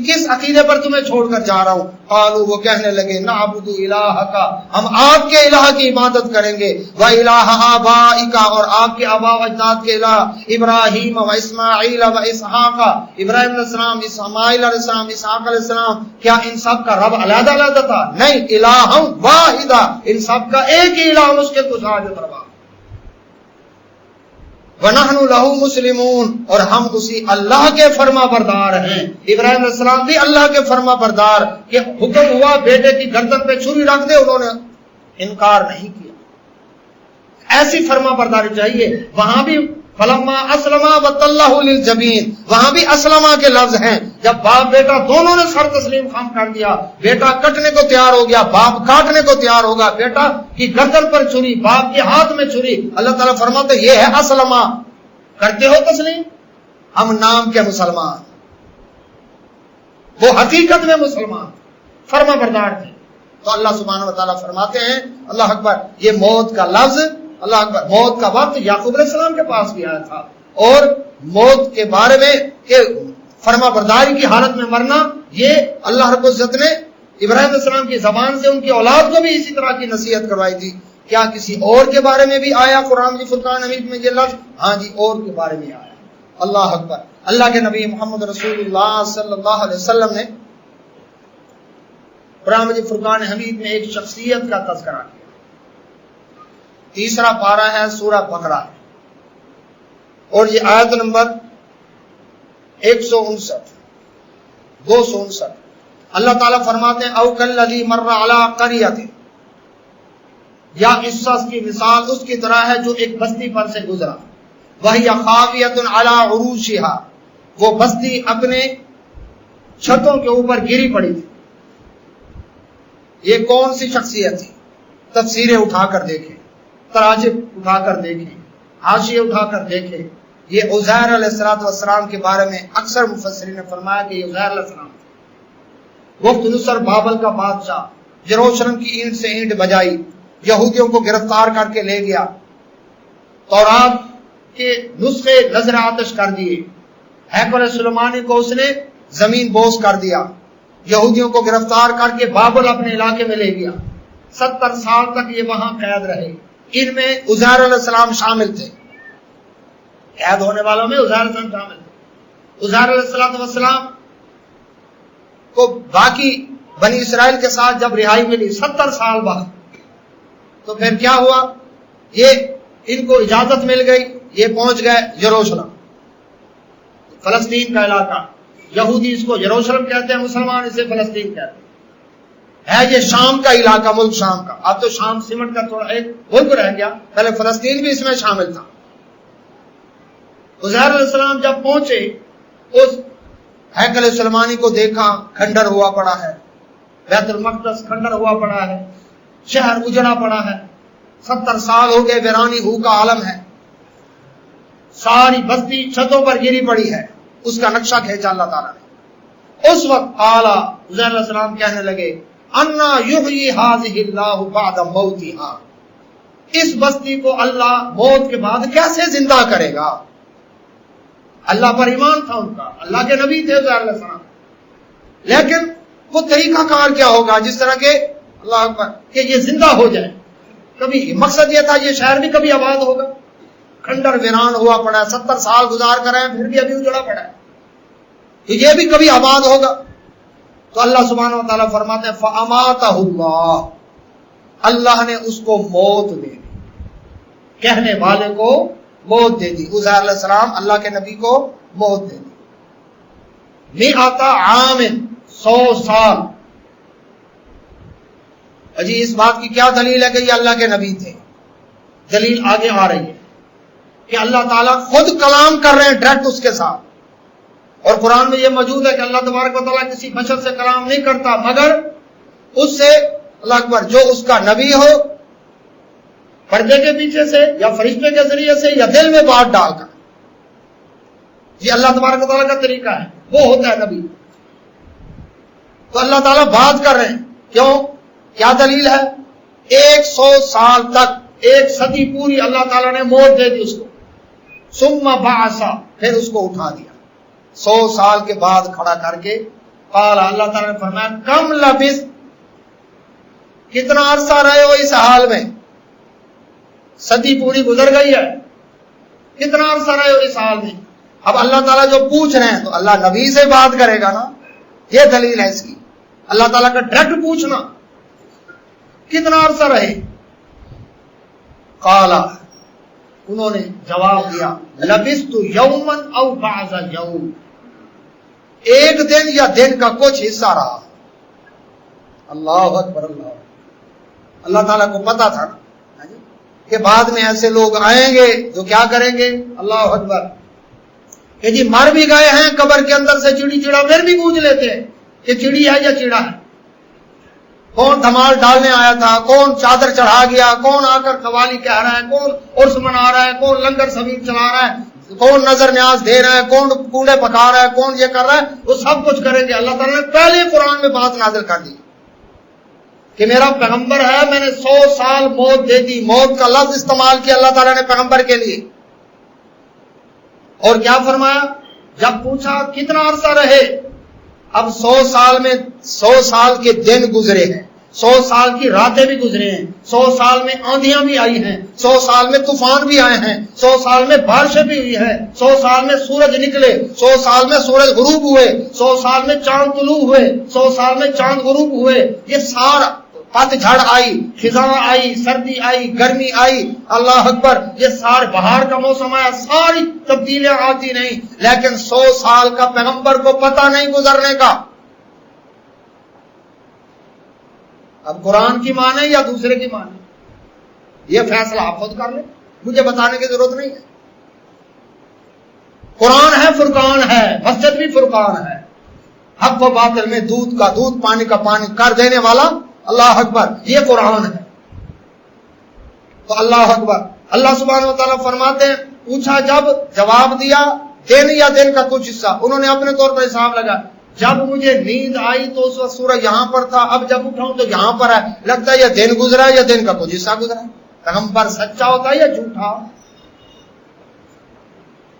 Speaker 1: کس عقیدے پر تمہیں چھوڑ کر جا رہا ہوں۔ قالوا، وہ کہنے لگے، نعبد الہک، ہم آپ کے الہ کی عبادت کریں گے، و الہ آبائک، اور آپ کے آباء و اجداد کے الہ، ابراہیم و اسماعیل و اسحاق، ابراہیم علیہ السلام، اسماعیل علیہ السلام، اسحاق علیہ السلام، کیا ان سب کا رب علیحدہ علیحدہ تھا؟ نہیں، الہ واحدہ، ان سب کا ایک ہی الہ، اس کے کچھ حاجت روا۔ وَنَحْنُ لَهُ مُسْلِمُونَ، اور ہم اسی اللہ کے فرما بردار ہیں۔ ابراہیم علیہ السلام بھی اللہ کے فرما بردار، کہ حکم ہوا بیٹے کی گردن پہ چھری رکھ دے، انہوں نے انکار نہیں کیا۔ ایسی فرما برداری چاہیے۔ وہاں بھی فلما اسلما وتلہ للجبین، وہاں بھی اسلما کے لفظ ہیں، جب باپ بیٹا دونوں نے سر تسلیم خم کر دیا، بیٹا کٹنے کو تیار ہو گیا، باپ کاٹنے کو تیار ہوگا، بیٹا کی گردن پر چھری، باپ کے ہاتھ میں چھری، اللہ تعالیٰ فرماتے یہ ہے اسلما، کرتے ہو تسلیم؟ ہم نام کے مسلمان، وہ حقیقت میں مسلمان فرما بردار تھے۔ تو اللہ سبحانہ و تعالیٰ فرماتے ہیں، اللہ اکبر، یہ موت کا لفظ، اللہ اکبر، موت کا وقت یعقوب علیہ السلام کے پاس بھی آیا تھا، اور موت کے بارے میں کہ فرما برداری کی حالت میں مرنا، یہ اللہ رب العزت نے ابراہیم علیہ السلام کی زبان سے ان کی اولاد کو بھی اسی طرح کی نصیحت کروائی تھی۔ کیا کسی اور کے بارے میں بھی آیا قرآن کی فرقان حمید میں یہ لفظ؟ ہاں جی، اور کے بارے میں آیا۔ اللہ اکبر، اللہ کے نبی محمد رسول اللہ صلی اللہ علیہ وسلم نے قرآن مجید فرقان حمید میں ایک شخصیت کا تذکرہ کیا۔ تیسرا پارہ ہے سورہ بقرہ، اور یہ آیت نمبر 159 259۔ اللہ تعالیٰ فرماتے ہیں، او کالذی مر علی قریۃ، یا اس شخص کی مثال اس کی طرح ہے جو ایک بستی پر سے گزرا، وہی خاویۃ علی عروشہا، وہ بستی اپنے چھتوں کے اوپر گری پڑی تھی۔ یہ کون سی شخصیت تھی؟ تفسیریں اٹھا کر دیکھیں، تراجم اٹھا کر دیکھیں، حاشیے اٹھا کر دیکھیں۔ یہ عزیر علیہ السلام کے بارے میں اکثر مفسرین نے فرمایا کہ یہ عزیر علیہ السلام تھے۔ وقت نصر بابل کا بادشاہ یروشلم کی اینٹ سے اینٹ بجائی، یہودیوں کو گرفتار کر کے لے گیا، تورات کے نسخے نظر آتش کر دیے، ہیکل سلیمانی کو اس نے زمین بوس کر دیا، یہودیوں کو گرفتار کر کے بابل اپنے علاقے میں لے گیا، 70 سال تک یہ وہاں قید رہے۔ ان میں عزیر علیہ السلام شامل تھے، قید ہونے والوں میں عزیر علیہ السلام شامل تھے۔ عزیر علیہ السلام کو باقی بنی اسرائیل کے ساتھ جب رہائی ملی 70 سال بعد، تو پھر کیا ہوا؟ یہ ان کو اجازت مل گئی، یہ پہنچ گئے یروشلم، فلسطین کا علاقہ۔ یہودی اس کو یروشلم کہتے ہیں، مسلمان اسے فلسطین کہتے ہیں۔ ہے یہ شام کا علاقہ، ملک شام کا، اب تو شام سمٹ کا تھوڑا ایک ملک رہ گیا، پہلے فلسطین بھی اس میں شامل تھا۔ عزیر علیہ السلام جب پہنچے، اس ہیکل سلیمانی کو دیکھا، کھنڈر ہوا پڑا ہے، بیت المقدس کھنڈر ہوا پڑا ہے، شہر اجڑا پڑا ہے، 70 سال ہو گئے، ویرانی ہو کا عالم ہے، ساری بستی چھتوں پر گری پڑی ہے۔ اس کا نقشہ کھینچا اللہ تعالیٰ نے۔ اس وقت اعلیٰ عزیر علیہ السلام کہنے لگے، انا یحیی ھذہ اللہ بعد موتھا، اس بستی کو اللہ موت کے بعد کیسے زندہ کرے گا؟ اللہ پر ایمان تھا ان کا، اللہ کے نبی تھے علیہ السلام، لیکن وہ طریقہ کار کیا ہوگا جس طرح کے اللہ اکبر کہ یہ زندہ ہو جائے؟ کبھی مقصد یہ تھا یہ شہر بھی کبھی آباد ہوگا، کھنڈر ویران ہوا پڑا ہے، 70 سال گزار کر پھر بھی ابھی اجڑا پڑا ہے، تو یہ بھی کبھی آباد ہوگا۔ تو اللہ سبحانہ و تعالیٰ فرماتے ہیں فَأَمَاتَهُ اللَّهُ، اللہ نے اس کو موت دے دی، کہنے والے کو موت دے دی، عزیر علیہ السلام اللہ کے نبی کو موت دے دی۔ مئۃ عام، 100 سال۔ اجی اس بات کی کیا دلیل ہے کہ یہ اللہ کے نبی تھے؟ دلیل آگے آ رہی ہے کہ اللہ تعالیٰ خود کلام کر رہے ہیں ڈائریکٹ اس کے ساتھ، اور قرآن میں یہ موجود ہے کہ اللہ تبارک و تعالیٰ کسی بشر سے کلام نہیں کرتا مگر اس سے اللہ اکبر جو اس کا نبی ہو، پردے کے پیچھے سے یا فرشتے کے ذریعے سے یا دل میں بات ڈال کر۔ یہ اللہ تبارک و تعالیٰ کا طریقہ ہے، وہ ہوتا ہے نبی۔ تو اللہ تعالیٰ بات کر رہے ہیں، کیوں؟ کیا دلیل ہے؟ 100 سال تک، 1 صدی پوری اللہ تعالیٰ نے موت دے دی اس کو، ثم بعث، پھر اس کو اٹھا دیا 100 سال کے بعد کھڑا کر کے۔ قال، اللہ تعالیٰ نے فرمایا کم لبثت، کتنا عرصہ رہے ہو اس حال میں؟ صدی پوری گزر گئی ہے، کتنا عرصہ رہے ہو اس حال میں؟ اب اللہ تعالیٰ جو پوچھ رہے ہیں تو اللہ نبی سے بات کرے گا نا، یہ دلیل ہے اس کی، اللہ تعالیٰ کا ڈائریکٹ پوچھنا۔ کتنا عرصہ رہے؟ قال، انہوں نے جواب دیا لبثت یوما او بعض یوم، ایک دن یا دن کا کچھ حصہ رہا۔ اللہ اکبر، اللہ تعالیٰ کو پتا تھا کہ بعد میں ایسے لوگ آئیں گے جو کیا کریں گے، اللہ اکبر، کہ جی مر بھی گئے ہیں قبر کے اندر سے چڑی چڑا پھر بھی پوچھ لیتے ہیں کہ چڑی ہے یا چڑا ہے، کون دھمال ڈالنے آیا تھا، کون چادر چڑھا گیا، کون آ کر قوالی کہہ رہا ہے، کون عرس منا رہا ہے، کون لنگر سبیل چلا رہا ہے، کون نظر نیاز دے رہا ہے، کون کوڑے پکا رہا ہے، کون یہ کر رہا ہے، وہ سب کچھ کریں گے۔ اللہ تعالیٰ نے پہلے قرآن میں بات نازل کر دی کہ میرا پیغمبر ہے، میں نے 100 سال موت دے دی، موت کا لفظ استعمال کیا اللہ تعالیٰ نے پیغمبر کے لیے۔ اور کیا فرمایا؟ جب پوچھا کتنا عرصہ رہے، اب 100 سال میں 100 سال کے دن گزرے ہیں، 100 سال کی راتیں بھی گزرے ہیں، 100 سال میں آندھیاں بھی آئی ہیں، 100 سال میں طوفان بھی آئے ہیں، 100 سال میں بارشیں بھی ہوئی ہیں، 100 سال میں سورج نکلے، 100 سال میں سورج غروب ہوئے، 100 سال میں چاند طلوع ہوئے، 100 سال میں چاند غروب ہوئے۔ یہ سارا پت جھڑ آئی، خزاں آئی، سردی آئی، گرمی آئی، اللہ اکبر، یہ سارے بہار کا موسم آیا، ساری تبدیلیاں آتی نہیں، لیکن 100 سال کا پیغمبر کو پتہ نہیں گزرنے کا۔ اب قرآن کی مانے یا دوسرے کی مانے، یہ فیصلہ آپ خود کر لیں، مجھے بتانے کی ضرورت نہیں ہے۔ قرآن ہے، فرقان ہے، مسجد بھی فرقان ہے، حق و باطل میں دودھ کا دودھ، پانی کا پانی کر دینے والا، اللہ اکبر، یہ قرآن ہے۔ تو اللہ اکبر، اللہ سبحانہ و تعالیٰ فرماتے ہیں پوچھا جب، جواب دیا دن یا دن کا کچھ حصہ، انہوں نے اپنے طور پر حساب لگا، جب مجھے نیند آئی تو اس وقت سورج یہاں پر تھا، اب جب اٹھاؤں تو یہاں پر ہے، لگتا ہے یہ دن گزرا ہے یا دن کا کچھ حصہ گزرا ہے۔ پیغمبر سچا ہوتا ہے یا جھوٹا؟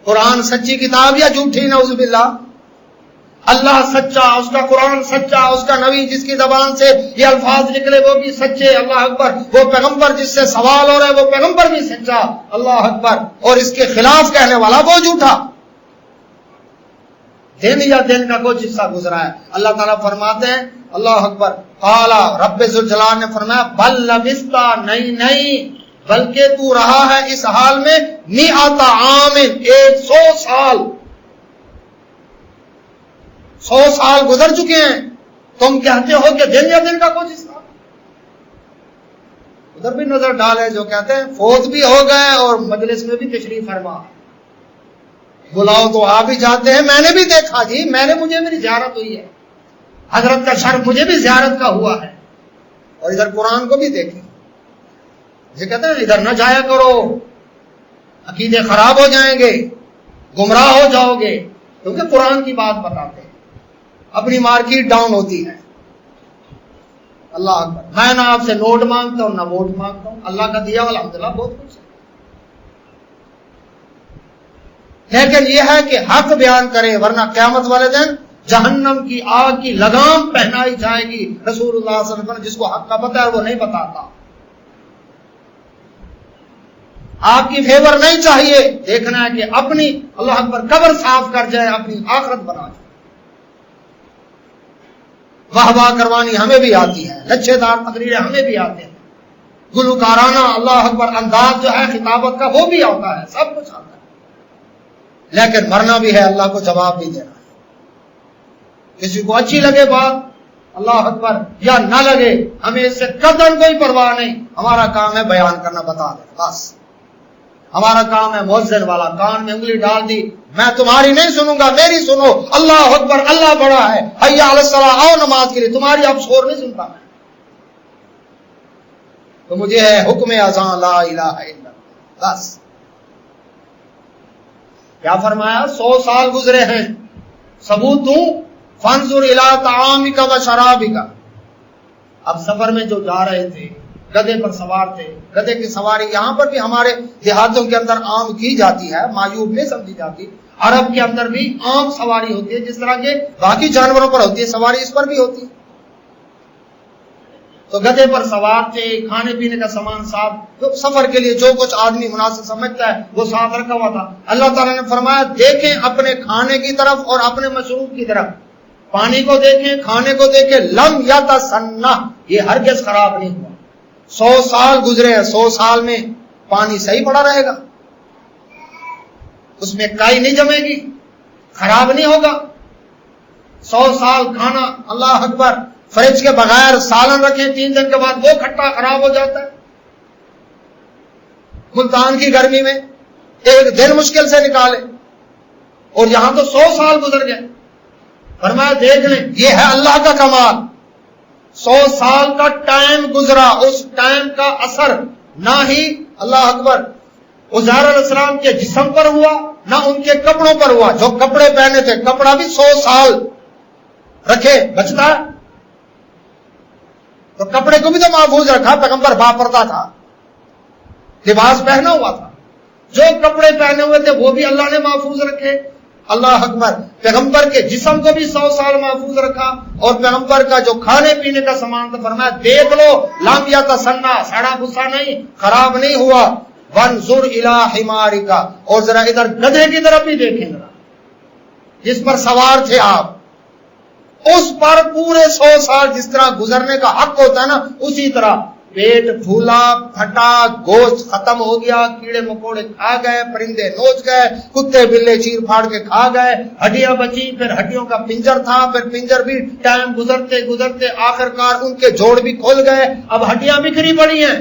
Speaker 1: قرآن سچی کتاب یا جھوٹی؟ نعوذ باللہ۔ اللہ سچا، اس کا قرآن سچا، اس کا نبی جس کی زبان سے یہ الفاظ نکلے وہ بھی سچے، اللہ اکبر، وہ پیغمبر جس سے سوال ہو رہا ہے وہ پیغمبر بھی سچا، اللہ اکبر، اور اس کے خلاف کہنے والا وہ جھوٹا۔ دن یا دن کا کچھ حصہ گزرا ہے۔ اللہ تعالیٰ فرماتے ہیں اللہ اکبر، قال رب ذوالجلال نے فرمایا بل لبثت، نہیں بلکہ تو رہا ہے اس حال میں 100 عام، 100 سال، 100 سال گزر چکے ہیں، تم کہتے ہو کہ دن یا دن کا کچھ حصہ۔ ادھر بھی نظر ڈالے جو کہتے ہیں فوت بھی ہو گئے اور مجلس میں بھی تشریف فرما، بلاؤ تو آپ بھی جاتے ہیں، میں نے بھی دیکھا جی، مجھے میری زیارت ہوئی ہے، حضرت کا شرف مجھے بھی زیارت کا ہوا ہے۔ اور ادھر قرآن کو بھی دیکھیں، یہ کہتے ہیں ادھر نہ جایا کرو، عقیدے خراب ہو جائیں گے، گمراہ ہو جاؤ گے، کیونکہ قرآن کی بات بتاتے ہیں، اپنی مارکیٹ ڈاؤن ہوتی ہے۔ اللہ اکبر. میں نہ آپ سے نوٹ مانگتا ہوں نہ ووٹ مانگتا ہوں, اللہ کا دیا الحمدللہ بہت کچھ ہے. لیکن یہ ہے کہ حق بیان کرے, ورنہ قیامت والے دن جہنم کی آگ کی لگام پہنائی جائے گی. رسول اللہ صلی اللہ علیہ وسلم جس کو حق کا پتہ ہے وہ نہیں بتاتا. آپ کی فیور نہیں چاہیے, دیکھنا ہے کہ اپنی اللہ اکبر قبر صاف کر جائے, اپنی آخرت بنا جائے. واہ واہ کروانی ہمیں بھی آتی ہے, لچھے دار تقریریں ہمیں بھی آتے ہیں, گلوکارانہ اللہ اکبر انداز جو ہے خطابت کا وہ بھی آتا ہے, سب کچھ آتا ہے. لیکن مرنا بھی ہے, اللہ کو جواب بھی دینا ہے. کسی کو اچھی لگے بات اللہ اکبر یا نہ لگے, ہمیں اس سے قدر کوئی پرواہ نہیں. ہمارا کام ہے بیان کرنا, بتا دیں بس. ہمارا کام ہے مؤذن والا, کان میں انگلی ڈال دی, میں تمہاری نہیں سنوں گا, میری سنو, اللہ اکبر اللہ بڑا ہے, حی علی الصلاۃ, آؤ نماز کے لیے, تمہاری اب شور نہیں سنتا میں. تو مجھے ہے حکم اذان لا الہ الا اللہ بس. کیا فرمایا؟ 100 سال گزرے ہیں, ثبوت دوں, فانظر الی طعامک و شرابک. اب سفر میں جو جا رہے تھے گدھے پر سوار تھے, گدھے کی سواری یہاں پر بھی ہمارے دیہاتوں کے اندر عام کی جاتی ہے, معیوب نہیں سمجھی جاتی. عرب کے اندر بھی عام سواری ہوتی ہے, جس طرح کے باقی جانوروں پر ہوتی ہے سواری, اس پر بھی ہوتی ہے. تو گدھے پر سوار تھے, کھانے پینے کا سامان ساتھ, سفر کے لیے جو کچھ آدمی مناسب سمجھتا ہے وہ ساتھ رکھا ہوا تھا. اللہ تعالیٰ نے فرمایا دیکھیں اپنے کھانے کی طرف اور اپنے مشروب کی طرف, پانی کو دیکھیں, کھانے کو دیکھیں, لم یتسنہ, یہ ہرگز خراب نہیں ہوا. 100 سال گزرے ہیں, 100 سال میں پانی صحیح پڑا رہے گا, اس میں کائی نہیں جمے گی, خراب نہیں ہوگا. 100 سال کھانا اللہ اکبر فریج کے بغیر سالن رکھیں, 3 دن کے بعد وہ کھٹا خراب ہو جاتا ہے. ملتان کی گرمی میں 1 دن مشکل سے نکالے, اور یہاں تو 100 سال گزر گئے. فرمایا دیکھ لیں, یہ ہے اللہ کا کمال. 100 سال کا ٹائم گزرا, اس ٹائم کا اثر نہ ہی اللہ اکبر عزیر علیہ السلام کے جسم پر ہوا, نہ ان کے کپڑوں پر ہوا. جو کپڑے پہنے تھے, کپڑا بھی 100 سال رکھے بچتا ہے, تو کپڑے کو بھی تو محفوظ رکھا. پیغمبر باپردہ تھا, لباس پہنا ہوا تھا, جو کپڑے پہنے ہوئے تھے وہ بھی اللہ نے محفوظ رکھے. اللہ اکبر پیغمبر کے جسم کو بھی 100 سال محفوظ رکھا, اور پیغمبر کا جو کھانے پینے کا سامان تھا فرمایا دیکھ لو, لم یتسنہ, سڑا بھسا نہیں, خراب نہیں ہوا. وانظر الی حمارک, اور ذرا ادھر گدھے کی طرف بھی دیکھیں ذرا, جس پر سوار تھے آپ, اس پر پورے 100 سال جس طرح گزرنے کا حق ہوتا ہے نا, اسی طرح پیٹ پھولا پھٹا, گوشت ختم ہو گیا, کیڑے مکوڑے کھا گئے, پرندے نوچ گئے, کتے بلے چیر پھاڑ کے کھا گئے, ہڈیاں بچی, پھر ہڈیوں کا پنجر تھا, پھر پنجر بھی ٹائم گزرتے گزرتے آخرکار ان کے جوڑ بھی کھل گئے, اب ہڈیاں بکھری پڑی ہیں.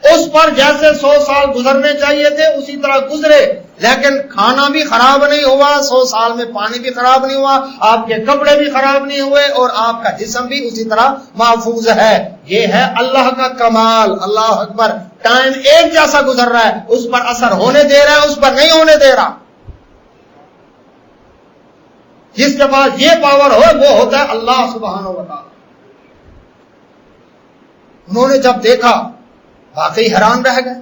Speaker 1: اس پر جیسے 100 سال گزرنے چاہیے تھے اسی طرح گزرے, لیکن کھانا بھی خراب نہیں ہوا, 100 سال میں پانی بھی خراب نہیں ہوا, آپ کے کپڑے بھی خراب نہیں ہوئے, اور آپ کا جسم بھی اسی طرح محفوظ ہے. یہ ہے اللہ کا کمال. اللہ اکبر, ٹائم ایک جیسا گزر رہا ہے, اس پر اثر ہونے دے رہا ہے, اس پر نہیں ہونے دے رہا. جس کے پاس یہ پاور ہو وہ ہوتا ہے اللہ سبحانہ و تعالی. انہوں نے جب دیکھا واقعی حیران رہ گئے,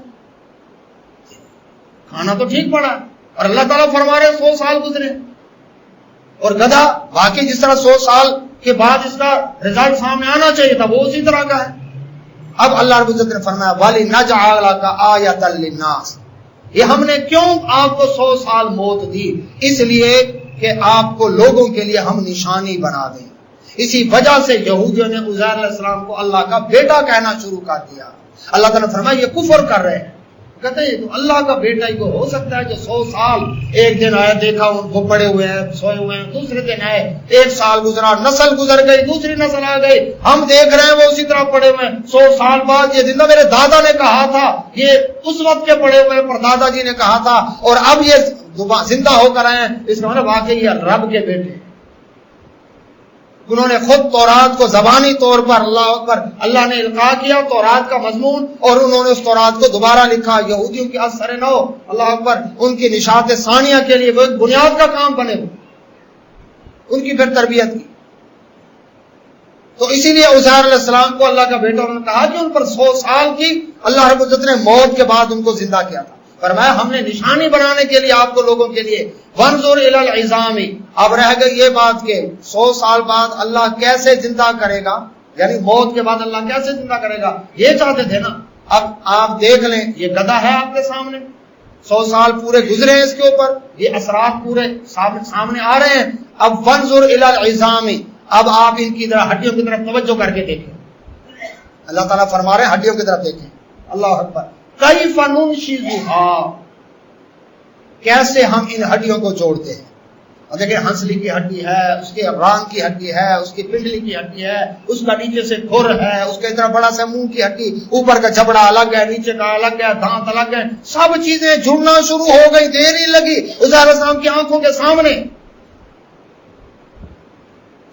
Speaker 1: کھانا تو ٹھیک پڑا اور اللہ تعالیٰ فرما رہے 100 سال گزرے, اور گدھا واقعی جس طرح 100 سال کے بعد اس کا رزلٹ سامنے آنا چاہیے تھا وہ اسی طرح کا ہے. اب اللہ رب العزت نے فرمایا وَلِنَجْعَلَكَ آیَةً لِلنَّاسِ, یہ ہم نے کیوں آپ کو 100 سال موت دی, اس لیے کہ آپ کو لوگوں کے لیے ہم نشانی بنا دیں. اسی وجہ سے یہودیوں نے عزیر علیہ السلام کو اللہ کا بیٹا کہنا شروع کر دیا. اللہ تعالیٰ نے فرمایا یہ کفر کر رہے ہیں, کہتے ہیں تو اللہ کا بیٹا ہی کو ہو سکتا ہے جو 100 سال, ایک دن آیا دیکھا ان کو پڑے ہوئے ہیں سوئے ہوئے ہیں, دوسرے دن آئے 1 سال گزرا, نسل گزر گئی, دوسری نسل آ گئی, ہم دیکھ رہے ہیں وہ اسی طرح پڑے ہوئے ہیں. 100 سال بعد یہ زندہ, میرے دادا نے کہا تھا, یہ اس وقت کے پڑے ہوئے ہیں پر دادا جی نے کہا تھا, اور اب یہ زندہ ہو کر آئے ہیں. اس کا مطلب واقعی یہ رب کے بیٹے. انہوں نے خود تورات کو زبانی طور پر اللہ اکبر اللہ نے القاء کیا تورات کا مضمون, اور انہوں نے اس تورات کو دوبارہ لکھا. یہودیوں کی اثر نو اللہ اکبر ان کی نشاط ثانیہ کے لیے وہ ایک بنیاد کا کام بنے ہوئے, ان کی پھر تربیت کی. تو اسی لیے عزیر علیہ السلام کو اللہ کا بیٹا انہوں نے کہا کہ ان پر 100 سال کی اللہ رب العزت نے موت کے بعد ان کو زندہ کیا تھا. فرمایا ہم نے نشانی بنانے کے لیے آپ کو لوگوں کے لیے وانظر الی العظام. اب رہ گئی یہ بات کہ 100 سال بعد اللہ کیسے زندہ کرے گا، یعنی موت کے بعد اللہ کیسے زندہ کرے گا، یہ چاہتے تھے نا. اب آپ دیکھ لیں یہ گدھا ہے آپ کے سامنے، 100 سال پورے گزرے ہیں اس کے اوپر، یہ اثرات پورے سامنے آ رہے ہیں. اب وانظر الی العظام، اب آپ ان کی طرف ہڈیوں کی طرف توجہ کر کے دیکھیں. اللہ تعالیٰ فرما رہے ہیں ہڈیوں کی طرف دیکھیں. اللہ اکبر. کیف ننشزها، کیسے ہم ان ہڈیوں کو جوڑتے ہیں. اور دیکھیں ہنسلی کی ہڈی ہے، اس کے ران کی ہڈی ہے، اس کی پنڈلی کی ہڈی ہے، اس کا نیچے سے کھر ہے، اس کے اتنا بڑا سا منہ کی ہڈی، اوپر کا جبڑا الگ ہے، نیچے کا الگ ہے، دانت الگ ہے، سب چیزیں جڑنا شروع ہو گئی. دیر ہی لگی عزیر علیہ السلام کی آنکھوں کے سامنے.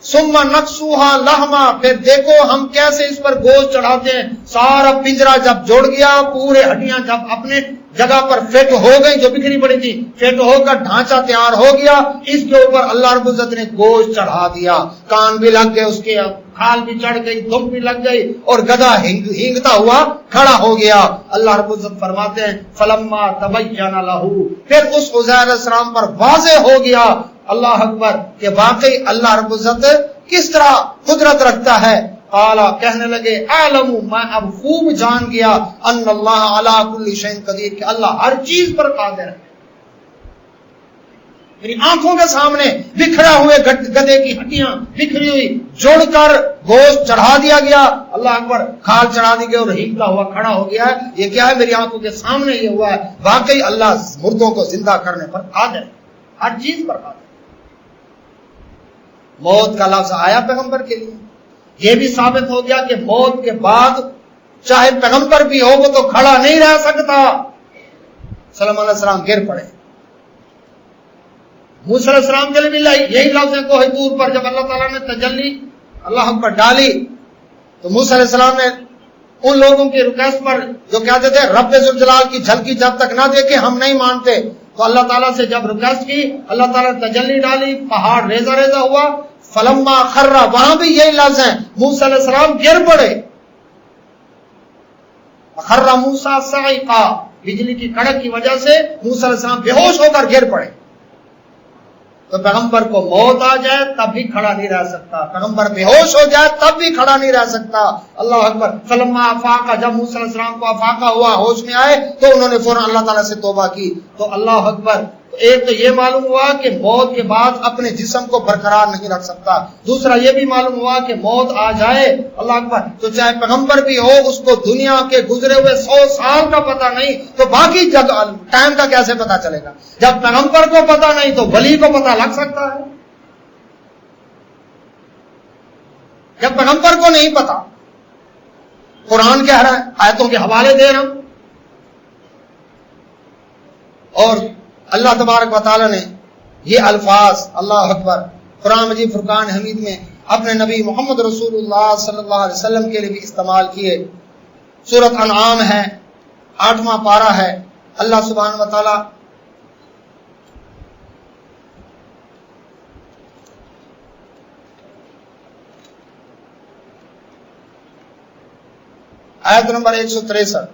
Speaker 1: ثم نقصوها لحما، پھر دیکھو ہم کیسے اس پر گوشت چڑھاتے ہیں. سارا پنجرا جب جڑ گیا، پورے ہڈیاں جب اپنے جگہ پر فٹ ہو گئی جو بکھری پڑی تھی، فٹ ہو کر ڈھانچہ تیار ہو گیا، اس کے اوپر اللہ رب العزت نے گوشت چڑھا دیا. کان بھی لگ گئے، اس کے کھال بھی چڑھ گئی، دم بھی لگ گئی، اور گدھا ہینگتا ہوا کھڑا ہو گیا. اللہ رب العزت فرماتے ہیں فلما تبین لہ، پھر اس عزیر علیہ السلام پر واضح ہو گیا، اللہ اکبر، کہ واقعی اللہ رب العزت کس طرح قدرت رکھتا ہے. قال، کہنے لگے اعلم، میں اب خوب جان گیا، ان اللہ علی کل شیء قدیر، کہ اللہ ہر چیز پر قادر ہے. میری آنکھوں کے سامنے بکھرا ہوئے گدھے کی ہڈیاں بکھری ہوئی جوڑ کر گوشت چڑھا دیا گیا. اللہ اکبر، کھال چڑھا دی گئی اور ہینگتا ہوا کھڑا ہو گیا ہے. یہ کیا ہے؟ میری آنکھوں کے سامنے یہ ہوا ہے. واقعی اللہ مردوں کو زندہ کرنے پر قادر ہے، ہر چیز پر قادر. موت کا لفظ آیا پیغمبر کے لیے، یہ بھی ثابت ہو گیا کہ موت کے بعد چاہے پیغمبر بھی ہو وہ تو کھڑا نہیں رہ سکتا. سلام علیہ السلام گر پڑے. موسیٰ علیہ السلام کے لیے بھی یہی لفظ ہے کوہ طور پر، جب اللہ تعالیٰ نے تجلی اللہ پر ڈالی تو موسیٰ علیہ السلام نے ان لوگوں کی ریکویسٹ پر جو کہتے تھے رب ذوالجلال کی جھلکی جب تک نہ دیکھے ہم نہیں مانتے، تو اللہ تعالیٰ سے جب ریکویسٹ کی اللہ تعالیٰ نے تجلی ڈالی، پہاڑ ریزہ ریزہ ہوا. فلما خر، وہاں بھی یہی لفظ ہیں، موسیٰ علیہ السلام گر پڑے. خر موسیٰ صعقا، بجلی کی کڑک کی وجہ سے موسیٰ علیہ السلام بے ہوش ہو کر گر پڑے. تو پیغمبر کو موت آ جائے تب بھی کھڑا نہیں رہ سکتا، پیغمبر بے ہوش ہو جائے تب بھی کھڑا نہیں رہ سکتا. اللہ اکبر. فلما افاقا، جب موسیٰ علیہ السلام کو افاقہ ہوا، ہوش میں آئے، تو انہوں نے فوراً اللہ تعالیٰ سے توبہ کی. تو اللہ اکبر، ایک تو یہ معلوم ہوا کہ موت کے بعد اپنے جسم کو برقرار نہیں رکھ سکتا. دوسرا یہ بھی معلوم ہوا کہ موت آ جائے، اللہ اکبر، تو چاہے پیغمبر بھی ہو اس کو دنیا کے گزرے ہوئے 100 سال کا پتہ نہیں تو باقی ٹائم کا کیسے پتہ چلے گا؟ جب پیغمبر کو پتہ نہیں تو ولی کو پتہ لگ سکتا ہے. جب پیغمبر کو نہیں پتا، قرآن کہہ رہا ہے، آیتوں کے حوالے دے رہا ہوں، اور اللہ تبارک و تعالی نے یہ الفاظ اللہ اکبر قرآن مجید فرقان حمید میں اپنے نبی محمد رسول اللہ صلی اللہ علیہ وسلم کے لیے بھی استعمال کیے. سورۃ انعام ہے، 8واں پارہ ہے. اللہ سبحانہ و تعالی آیت نمبر 163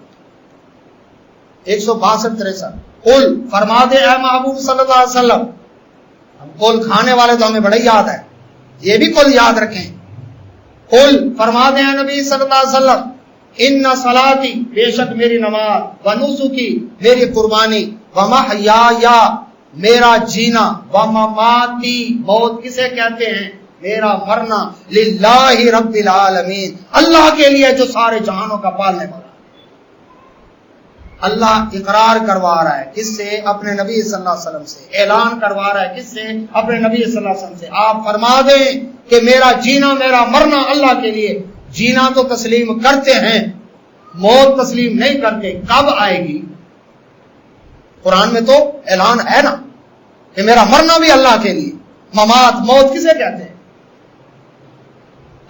Speaker 1: 162-63. قل، فرما دے اے محبوب صلی اللہ علیہ وسلم، ہم قل کھانے والے تو ہمیں بڑے یاد ہے، یہ بھی قل یاد رکھیں. قل، فرما دے اے نبی صلی اللہ علیہ وسلم، ان صلاتی، بے شک میری نماز، و نسکی، میری قربانی، و محیایا، میرا جینا، و مماتی، موت کسے کہتے ہیں؟ میرا مرنا، للہ رب العالمین، اللہ کے لیے جو سارے جہانوں کا پالنے والا. اللہ اقرار کروا رہا ہے کس سے؟ اپنے نبی صلی اللہ علیہ وسلم سے. اعلان کروا رہا ہے کس سے؟ اپنے نبی صلی اللہ علیہ وسلم سے. آپ فرما دیں کہ میرا جینا میرا مرنا اللہ کے لیے. جینا تو تسلیم کرتے ہیں، موت تسلیم نہیں کرتے. کب آئے گی؟ قرآن میں تو اعلان ہے نا کہ میرا مرنا بھی اللہ کے لیے. ممات، موت کسے کہتے ہیں؟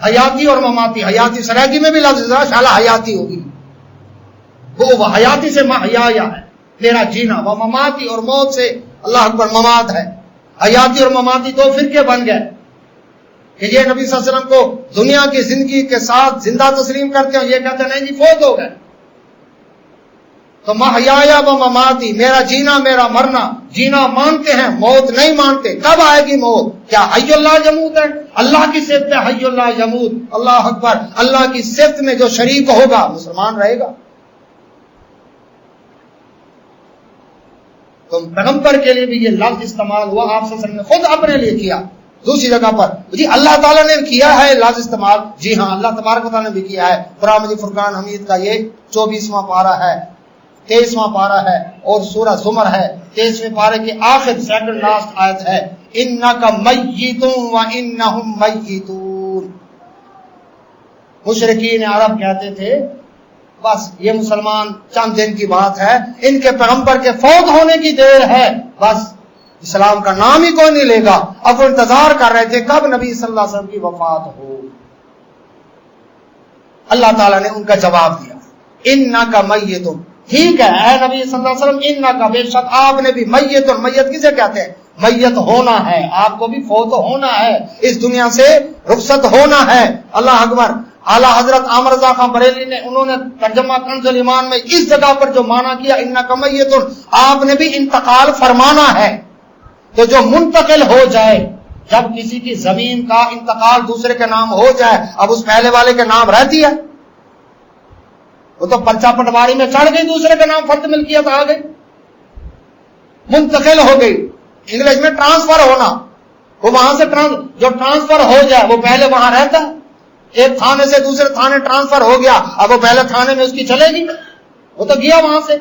Speaker 1: حیاتی اور مماتی. حیاتی سرائگی میں بھی لفظ شالا حیاتی ہوگی، وہ حیاتی سے محیا ہے میرا جینا، وہ مماتی اور موت سے اللہ اکبر ممات ہے. حیاتی اور مماتی دو فرقے بن گئے. کہ یہ نبی صلی اللہ علیہ وسلم کو دنیا کی زندگی کے ساتھ زندہ تسلیم کرتے ہیں، یہ کہتے ہیں نہیں جی فوت ہو گئے. تو محیایا و مماتی، میرا جینا میرا مرنا، جینا مانتے ہیں موت نہیں مانتے. کب آئے گی موت؟ کیا حی اللہ یموت ہے؟ اللہ کی صفت ہے حی اللہ یموت. اللہ اکبر. اللہ کی صفت میں جو شریک ہوگا مسلمان رہے گا. تو پیغمبر کے لیے بھی یہ لفظ استعمال ہوا، آپ صلی اللہ علیہ وسلم نے خود اپنے لیے کیا. دوسری جگہ پر جی اللہ تعالیٰ نے کیا ہے لفظ استعمال، جی ہاں اللہ تبارک و تعالیٰ نے بھی کیا ہے. قرآن مجید فرقان حمید کا یہ 24واں پارہ ہے، 23واں پارہ ہے، اور سورہ زمر ہے 23ویں پارے کے آخر سیکنڈ لاسٹ آیت ہے انک میت و انہم میتون. مشرکین عرب کہتے تھے بس یہ مسلمان چند دن کی بات ہے، ان کے پیغمبر کے فوت ہونے کی دیر ہے، بس اسلام کا نام ہی کوئی نہیں لے گا. اب وہ انتظار کر رہے تھے کب نبی صلی اللہ علیہ وسلم کی وفات ہو. اللہ تعالیٰ نے ان کا جواب دیا انک میت. ٹھیک ہے اے نبی صلی اللہ علیہ وسلم، انک بے شک آپ نے بھی میت. میت کسے کہتے ہیں؟ میت ہونا ہے، آپ کو بھی فوت ہونا ہے، اس دنیا سے رخصت ہونا ہے. اللہ اکبر. اعلیٰ حضرت عامر رضا خان بریلی نے انہوں نے ترجمہ کنز الایمان میں اس جگہ پر جو معنی کیا انک میت، آپ نے بھی انتقال فرمانا ہے. تو جو منتقل ہو جائے، جب کسی کی زمین کا انتقال دوسرے کے نام ہو جائے، اب اس پہلے والے کے نام رہتی ہے؟ وہ تو پرچہ پٹواری میں چڑھ گئی، دوسرے کا نام فرد ملکیت آ گئی، منتقل ہو گئی. انگلش میں ٹرانسفر ہونا، وہ وہاں سے جو ٹرانسفر ہو جائے وہ پہلے وہاں رہتا ہے. ایک تھانے سے دوسرے تھانے ٹرانسفر ہو گیا، اب وہ پہلے تھانے میں اس کی چلے گی، وہ تو گیا وہاں سے.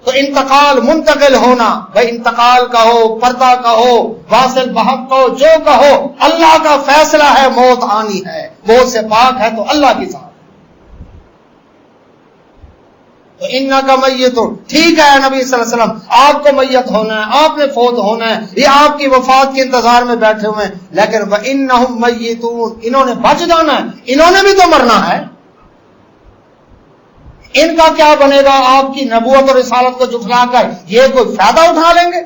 Speaker 1: تو انتقال منتقل ہونا، بھائی انتقال کا ہو، پردہ کا ہو، واصل بحق کا ہو، جو کا ہو، اللہ کا فیصلہ ہے موت آنی ہے. موت سے پاک ہے تو اللہ کی ذات. تو انک میت، ٹھیک ہے نبی صلی اللہ علیہ وسلم آپ کو میت ہونا ہے، آپ نے فوت ہونا ہے، یہ آپ کی وفات کے انتظار میں بیٹھے ہوئے ہیں. لیکن وَإِنَّهُمْ مَيِّتُونَ، انہوں نے بچ جانا ہے، انہوں نے بھی تو مرنا ہے. ان کا کیا بنے گا؟ آپ کی نبوت اور رسالت کو جھٹلا کر یہ کوئی فائدہ اٹھا لیں گے؟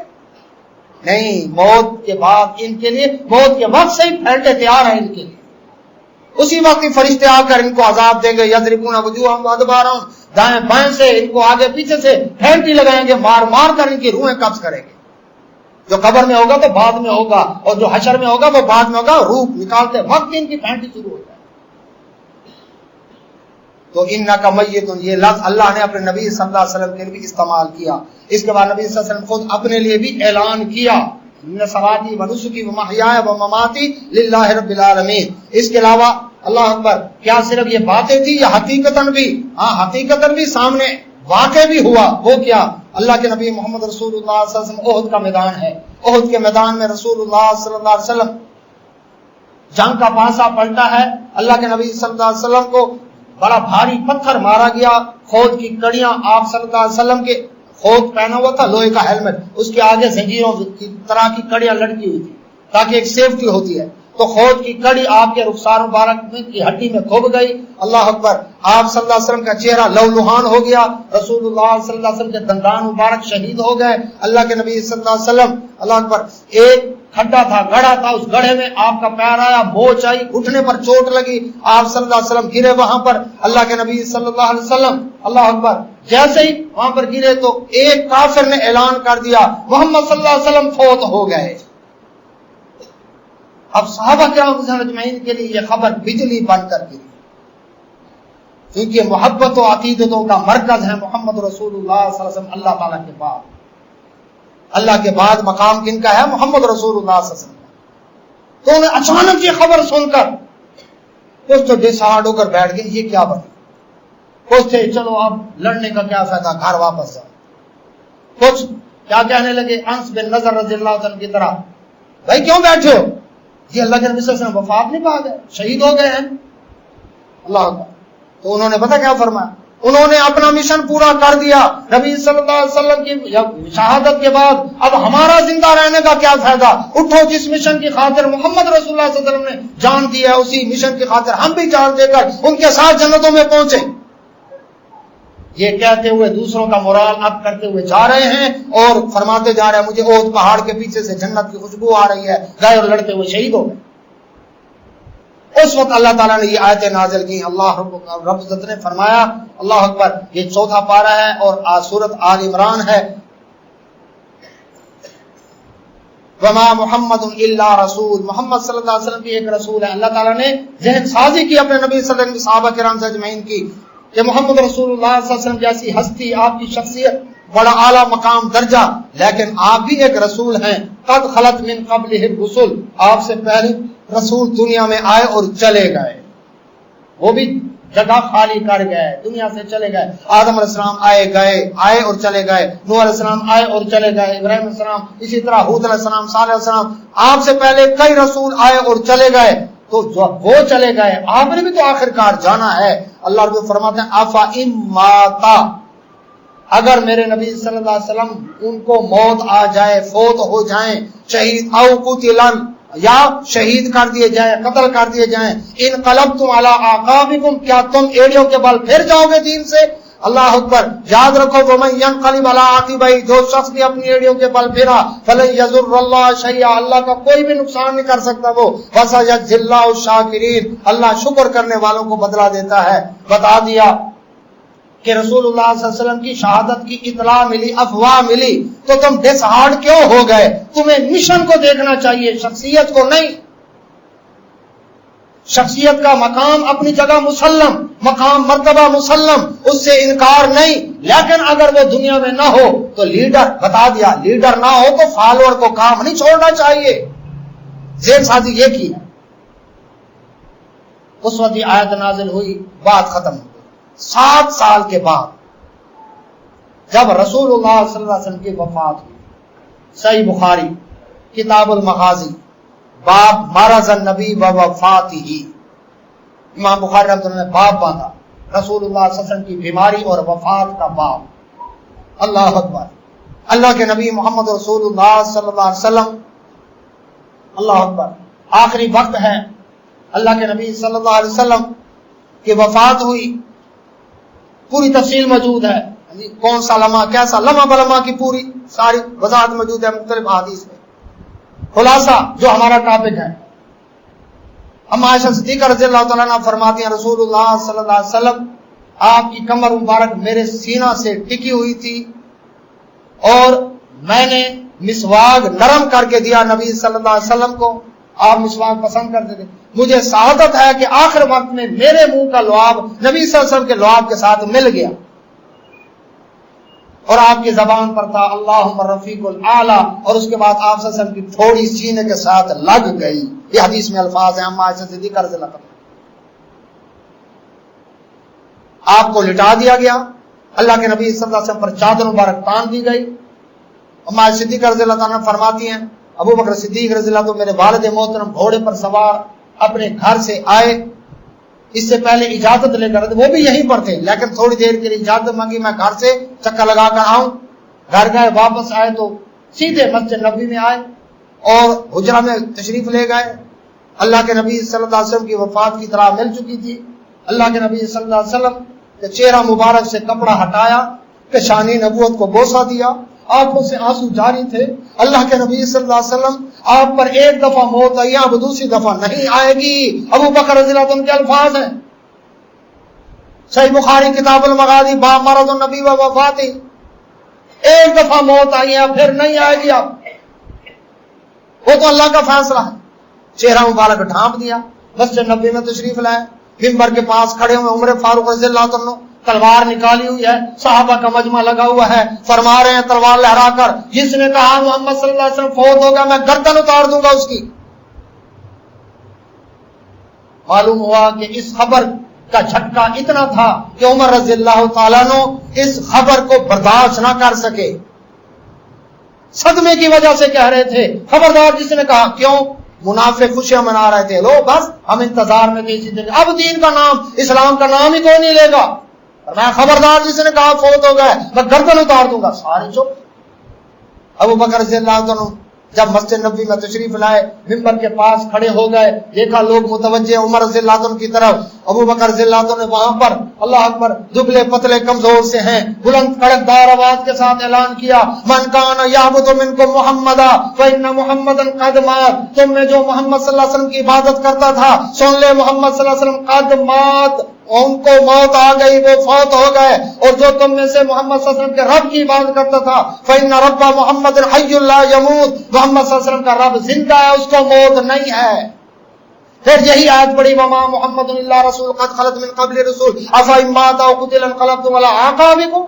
Speaker 1: نہیں. موت کے بعد ان کے لیے موت کے وقت سے ہی پھیلتے تیار ہیں ان کے لیے. اسی وقت ہی فرشتے آ کر ان کو عذاب دیں گے. یضربون وجوہہم وادبارہم، دائیں بائیں سے ان کو آگے پیچھے سے پھینٹی لگائیں گے، مار مار کر ان کی روحیں قبض کریں گے. جو قبر میں ہوگا تو بعد میں ہوگا، اور جو حشر میں ہوگا وہ بعد میں ہوگا. روح نکالتے وقت ان کی پھینٹی شروع ہو جائے. تو انک میت، یہ لفظ اللہ نے اپنے نبی صلی اللہ علیہ وسلم کے لیے بھی استعمال کیا. اس کے بعد نبی صلی اللہ علیہ وسلم خود اپنے لیے بھی اعلان کیا ان صلاتی و نسکی و محیایا و مماتی للہ رب العالمین. اس کے علاوہ اللہ اکبر، کیا صرف یہ باتیں تھی یا حقیقتاً بھی؟ ہاں حقیقتاً بھی سامنے واقع بھی ہوا. وہ کیا؟ اللہ کے نبی محمد رسول اللہ صلی اللہ علیہ وسلم، احد کا میدان ہے، احد کے میدان میں رسول اللہ صلی اللہ علیہ وسلم جنگ کا پانسا پلٹا ہے. اللہ کے نبی صلی اللہ علیہ وسلم کو بڑا بھاری پتھر مارا گیا. خود کی کڑیاں، آپ صلی اللہ علیہ وسلم کے خود پہنا ہوا تھا لوہے کا ہیلمٹ، اس کے آگے زنجیروں کی طرح کی کڑیاں لٹکی ہوئی تھی تاکہ ایک سیفٹی ہوتی ہے. تو خود کی کڑی آپ کے رخسار مبارک کی ہڈی میں کھب گئی. اللہ اکبر. آپ صلی اللہ علیہ وسلم کا چہرہ لہولہان ہو گیا. رسول اللہ صلی اللہ علیہ وسلم کے دندان مبارک شہید ہو گئے. اللہ کے نبی صلی اللہ علیہ وسلم، اللہ اکبر، ایک کھڈا تھا، گڑھا تھا، اس گڑھے میں آپ کا پیر آیا، موچ آئی، گھٹنے پر چوٹ لگی، آپ صلی اللہ علیہ وسلم گرے وہاں پر. اللہ کے نبی صلی اللہ علیہ وسلم، اللہ اکبر، جیسے ہی وہاں پر گرے تو ایک کافر نے اعلان کر دیا محمد صلی اللہ علیہ وسلم فوت ہو گئے. اب صحابہ کرام اجمعین کے لیے یہ خبر بجلی بن کر گری، کیونکہ محبت و عقیدتوں کا مرکز ہے محمد رسول اللہ صلی اللہ علیہ وسلم. اللہ تعالیٰ کے بعد، اللہ کے بعد مقام کن کا ہے؟ محمد رسول اللہ صلی اللہ علیہ وسلم. تو انہیں اچانک یہ خبر سن کر کچھ تو ڈس ہارڈ ہو کر بیٹھ گئے، یہ کیا بنے. کچھ تھے چلو اب لڑنے کا کیا فائدہ، گھر واپس جاؤ. کچھ کیا کہنے لگے، انس بن نضر رضی اللہ عنہ کی طرح، بھائی کیوں بیٹھے ہو؟ یہ اللہ کے نبی صلی اللہ علیہ وسلم وفات نہیں پا گئے، شہید ہو گئے ہیں. اللہ اکبر. تو انہوں نے پتہ کیا فرمایا؟ انہوں نے اپنا مشن پورا کر دیا. نبی صلی اللہ علیہ وسلم کی شہادت کے بعد اب ہمارا زندہ رہنے کا کیا فائدہ؟ اٹھو، جس مشن کی خاطر محمد رسول اللہ صلی اللہ علیہ وسلم نے جان دی ہے اسی مشن کی خاطر ہم بھی جان دے کر ان کے ساتھ جنتوں میں پہنچے. یہ کہتے ہوئے دوسروں کا مورال اب کرتے ہوئے جا رہے ہیں اور فرماتے جا رہے ہیں مجھے احد پہاڑ کے پیچھے سے جنت کی خوشبو آ رہی ہے. گئے اور لڑتے ہوئے شہید ہو گئے. اس وقت اللہ تعالیٰ نے یہ آیتیں نازل کی. اللہ رب العزت نے فرمایا اللہ اکبر، یہ 4واں پارہ ہے اور سورۃ آل عمران ہے. وما محمد الا رسول، محمد صلی اللہ علیہ وسلم بھی ایک رسول ہے. اللہ تعالیٰ نے ذہن سازی کی اپنے نبی صلی اللہ علیہ وسلم صحابہ کرام سے اجمعین کی کہ محمد رسول اللہ صلی اللہ علیہ وسلم جیسی ہستی، آپ کی شخصیت بڑا اعلیٰ مقام درجہ، لیکن آپ بھی ایک رسول ہیں. قد خلت من قبلہ الرسل، آپ سے پہلے رسول دنیا میں آئے اور چلے گئے، وہ بھی جگہ خالی کر گئے، دنیا سے چلے گئے. آدم علیہ السلام آئے اور چلے گئے، نوح علیہ السلام آئے اور چلے گئے، ابراہیم علیہ السلام، اسی طرح ہود علیہ السلام، صالح علیہ السلام، آپ سے پہلے کئی رسول آئے اور چلے گئے. تو جو وہ چلے گئے، آپ نے بھی تو آخر کار جانا ہے. اللہ رب فرماتے ہیں افا اماتا، اگر میرے نبی صلی اللہ علیہ وسلم ان کو موت آ جائے، فوت ہو جائیں، شہید او قتلن، یا شہید کر دیے جائیں، قتل کر دیے جائیں، انقلبتم علی اعقابکم، کیا تم ایڑیوں کے بل پھر جاؤ گے دین سے؟ اللہ اکبر. یاد رکھو ومن ينقلب علی عقبیہ، جو شخص بھی اپنی ایڑیوں کے بل پھرا فلن یضر اللہ شیئا، اللہ کا کوئی بھی نقصان نہیں کر سکتا وہ. وسيجزي اللہ الشاکرین، اللہ شکر کرنے والوں کو بدلہ دیتا ہے. بتا دیا کہ رسول اللہ صلی اللہ علیہ وسلم کی شہادت کی اطلاع ملی، افواہ ملی، تو تم ڈس ہارڈ کیوں ہو گئے؟ تمہیں مشن کو دیکھنا چاہیے، شخصیت کو نہیں. شخصیت کا مقام اپنی جگہ مسلم، مقام مرتبہ مسلم، اس سے انکار نہیں، لیکن اگر وہ دنیا میں نہ ہو تو لیڈر، بتا دیا لیڈر نہ ہو تو فالوور کو کام نہیں چھوڑنا چاہیے. ذہن سازی یہ کی ہے. اس وقت یہ آیت نازل ہوئی، بات ختم ہو گئی. 7 سال کے بعد جب رسول اللہ صلی اللہ علیہ وسلم کی وفات ہوئی، صحیح بخاری کتاب المغازی باب مرض النبی و وفاتہ، امام بخاری رحمۃ اللہ نے باب باندھا رسول اللہ صلی اللہ علیہ وسلم کی بیماری اور وفات کا باب. اللہ اکبر. اللہ کے نبی محمد رسول اللہ صلی اللہ علیہ وسلم، اللہ اکبر، آخری وقت ہے، اللہ کے نبی صلی اللہ علیہ وسلم کی وفات ہوئی، پوری تفصیل موجود ہے، کون سا لمحہ کیسا، لمحہ بلمحہ کی پوری ساری وضاحت موجود ہے مختلف احادیث میں. خلاصہ جو ہمارا ٹاپک ہے، اما عائشہ صدیقہ رضی اللہ تعالیٰ عنہ فرماتی ہیں رسول اللہ صلی اللہ علیہ وسلم، آپ کی کمر مبارک میرے سینہ سے ٹکی ہوئی تھی اور میں نے مسواک نرم کر کے دیا نبی صلی اللہ علیہ وسلم کو، آپ مسواک پسند کرتے تھے. مجھے سعادت ہے کہ آخر وقت میں میرے منہ کا لعاب نبی صلی اللہ علیہ وسلم کے لعاب کے ساتھ مل گیا اور آپ کی زبان پر تھا اللہم رفیق الاعلی، اور اس کے بعد آپ صلی اللہ علیہ وسلم کی تھوڑی سینے کے ساتھ لگ گئی. یہ حدیث میں الفاظ ہیں. اما عائشہ صدیقہ رضی اللہ عنہا، آپ کو لٹا دیا گیا، اللہ کے نبی صلی اللہ علیہ وسلم پر چادر مبارک تان دی گئی. اما عائشہ صدیقہ رضی اللہ عنہا فرماتی ہیں ابو بکر صدیق رضی اللہ عنہ میرے والد محترم گھوڑے پر سوار اپنے گھر سے آئے، اس سے پہلے اجازت لے کر، وہ بھی یہیں پر تھے لیکن تھوڑی دیر کے لیے اجازت مانگی میں گھر سے چکر لگا کر آؤں. گھر گئے، واپس آئے تو سیدھے مسجد نبوی میں آئے اور حجرہ میں تشریف لے گئے. اللہ کے نبی صلی اللہ علیہ وسلم کی وفات کی اطلاع مل چکی تھی. اللہ کے نبی صلی اللہ علیہ وسلم کے چہرہ مبارک سے کپڑا ہٹایا، پیشانی نبوت کو بوسہ دیا، آنکھوں سے آنسو جاری تھے. اللہ کے نبی صلی اللہ علیہ وسلم، آپ پر ایک دفعہ موت آئی، اب دوسری دفعہ نہیں آئے گی. ابو بکر رضی اللہ عنہ کے الفاظ ہیں، صحیح بخاری کتاب المغازی باب مرض النبی و وفاتہ، ایک دفعہ موت آئی ہے پھر نہیں آئے گی. اب وہ تو اللہ کا فیصلہ ہے. چہرہ مبارک ڈھانپ دیا، مسجد نبوی میں تشریف لائے، ممبر کے پاس کھڑے ہوئے عمر فاروق رضی اللہ عنہ تلوار نکالی ہوئی ہے، صحابہ کا مجمع لگا ہوا ہے، فرما رہے ہیں تلوار لہرا کر جس نے کہا محمد صلی اللہ علیہ وسلم فوت ہوگا میں گردن اتار دوں گا اس کی. معلوم ہوا کہ اس خبر کا جھٹکا اتنا تھا کہ عمر رضی اللہ تعالیٰ عنہ اس خبر کو برداشت نہ کر سکے، صدمے کی وجہ سے کہہ رہے تھے خبردار. جس نے کہا کیوں؟ منافق خوشیاں منا رہے تھے، لو بس ہم انتظار میں تھے اسی دن، اب دین کا نام، اسلام کا نام ہی کوئی نہیں لے گا. میں خبردار، جس نے کہا فوت ہو گئے میں گردن اتار دوں گا. سارے چپ. ابو بکر رضی اللہ عنہ جب مسجد نبوی میں تشریف لائے ممبر کے پاس کھڑے ہو گئے، دیکھا لوگ متوجہ عمر رضی اللہ عنہ کی طرف، ابو بکر رضی اللہ عنہ نے وہاں پر اللہ اکبر دبلے پتلے کمزور سے ہیں، بلند کڑکدار آواز کے ساتھ اعلان کیا، من کان یعبد منکم محمدا فإن محمدا قد مات، تم میں جو محمد صلی اللہ علیہ وسلم کی عبادت کرتا تھا سن لے محمد صلی اللہ علیہ وسلم قد مات، ان کو موت آ گئی، وہ فوت ہو گئے، اور جو تم میں سے محمد صلی اللہ علیہ وسلم کے رب کی عبادت کرتا تھا فإن رب محمد حی لا یموت، محمد صلی اللہ علیہ وسلم کا رب زندہ ہے، اس کو موت نہیں ہے۔ پھر یہی آیت پڑھی وما محمد الا رسول قد خلت من قبل رسول افإن مات او قتل انقلبتم على اعقابکم۔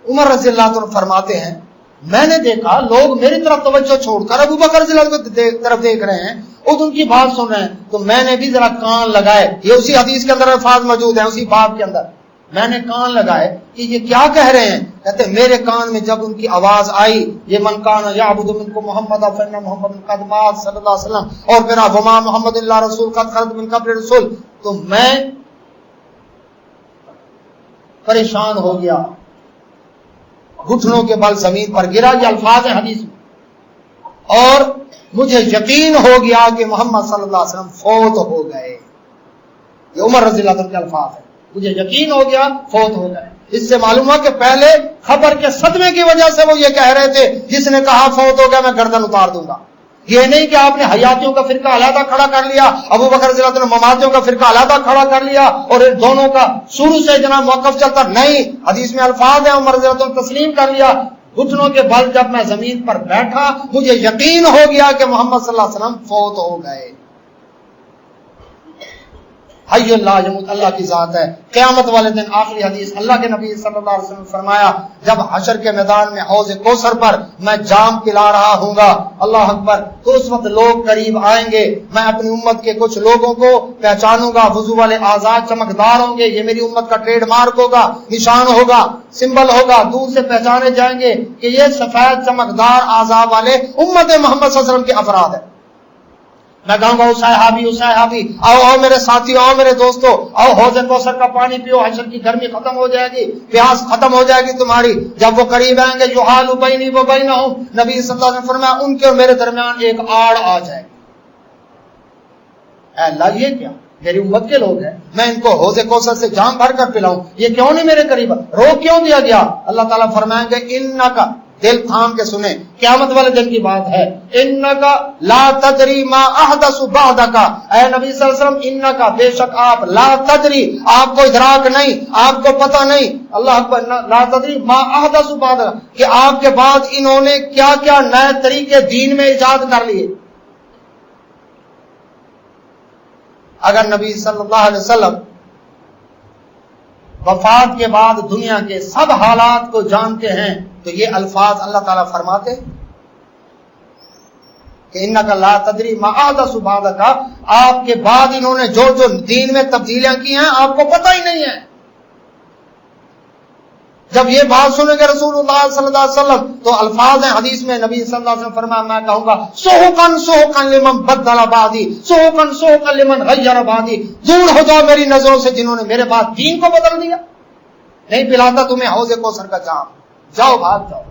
Speaker 1: عمر رضی اللہ عنہ فرماتے ہیں میں نے دیکھا لوگ میری طرف توجہ چھوڑ کر ابو بکر رضی اللہ عنہ کی طرف دیکھ رہے ہیں اور ان کی بات سن رہے ہیں، تو میں نے بھی ذرا کان لگائے، یہ اسی حدیث کے اندر الفاظ موجود ہیں اسی باب کے اندر، میں نے کان لگائے کہ یہ کیا کہہ رہے ہیں، کہتے ہیں میرے کان میں جب ان کی آواز آئی یہ من کان یعبد منکم محمد فإن محمد قد مات صلی اللہ علیہ وسلم، اور پھر وما محمد الا رسول قد خلت من قبل رسول، تو میں پریشان ہو گیا، گھٹنوں کے بل زمین پر گرا، یہ الفاظ ہیں حدیث میں، اور مجھے یقین ہو گیا کہ محمد صلی اللہ علیہ وسلم فوت ہو گئے، یہ عمر رضی اللہ عنہ کے الفاظ ہیں، مجھے یقین ہو گیا فوت ہو گئے۔ اس سے معلوم ہوا کہ پہلے خبر کے صدمے کی وجہ سے وہ یہ کہہ رہے تھے، جس نے کہا فوت ہو گیا میں گردن اتار دوں گا، یہ نہیں کہ آپ نے حیاتیوں کا فرقہ علیحدہ کھڑا کر لیا، ابو بکر رضی اللہ عنہ مماتیوں کا فرقہ علیحدہ کھڑا کر لیا اور ان دونوں کا شروع سے جناب موقف چلتا، نہیں، حدیث میں الفاظ ہیں عمر رضی اللہ عنہ تسلیم کر لیا، گھٹنوں کے بل جب میں زمین پر بیٹھا مجھے یقین ہو گیا کہ محمد صلی اللہ علیہ وسلم فوت ہو گئے۔ حی اللہ یموت، اللہ کی ذات ہے، قیامت والے دن آخری حدیث اللہ کے نبی صلی اللہ علیہ وسلم نے فرمایا جب حشر کے میدان میں حوض کوثر پر میں جام پلا رہا ہوں گا، اللہ اکبر، تو اس وقت لوگ قریب آئیں گے، میں اپنی امت کے کچھ لوگوں کو پہچانوں گا، وضو والے اعضاء چمکدار ہوں گے، یہ میری امت کا ٹریڈ مارک ہوگا، نشان ہوگا، سمبل ہوگا، دور سے پہچانے جائیں گے کہ یہ سفید چمکدار اعضاء والے امت محمد صلی اللہ علیہ وسلم کے افراد ہیں۔ میں کہوں گا او صحابی، آؤ میرے ساتھی، آؤ میرے دوستو، آؤ حوض کوثر کا پانی پیو، حشر کی گرمی ختم ہو جائے گی، پیاس ختم ہو جائے گی تمہاری۔ جب وہ قریب آئیں گے یحال بینی و بینہم، نبی صلی اللہ علیہ وسلم نے فرمایا ان کے اور میرے درمیان ایک آڑ آ جائے گی۔ اے اللہ یہ کیا، میری امت کے لوگ ہیں، میں ان کو حوض کوثر سے جام بھر کر پلاؤں، یہ کیوں نہیں میرے قریب، روک کیوں دیا گیا؟ اللہ تعالیٰ فرمائیں گے انکا، دل تھام کے سنیں، قیامت والے دن کی بات ہے، انکا لا تدری ما احدث بعدک، اے نبی صلی اللہ علیہ وسلم انکا، بے شک آپ، لا تدری، آپ کو ادراک نہیں، آپ کو پتہ نہیں، اللہ اکبر، لا تدری ما احدث بعدک، کہ آپ کے بعد انہوں نے کیا کیا نئے طریقے دین میں ایجاد کر لیے۔ اگر نبی صلی اللہ علیہ وسلم وفات کے بعد دنیا کے سب حالات کو جانتے ہیں تو یہ الفاظ اللہ تعالیٰ فرماتے کہ انکا لا تدری ما احدث بعدک، آپ کے بعد انہوں نے جو جو دین میں تبدیلیاں کی ہیں آپ کو پتہ ہی نہیں ہے۔ جب یہ بات سنیں گے رسول اللہ صلی اللہ علیہ وسلم تو الفاظ ہیں حدیث میں، نبی صلی اللہ علیہ وسلم فرمایا میں کہوں گا سحقاً لمن بدل بعدی، سحقاً لمن غیر بعدی، دور ہو جاؤ میری نظروں سے جنہوں نے میرے بعد دین کو بدل دیا، نہیں پلاتا تمہیں حوض کوثر کا جام، جاؤ بھاگ جاؤ۔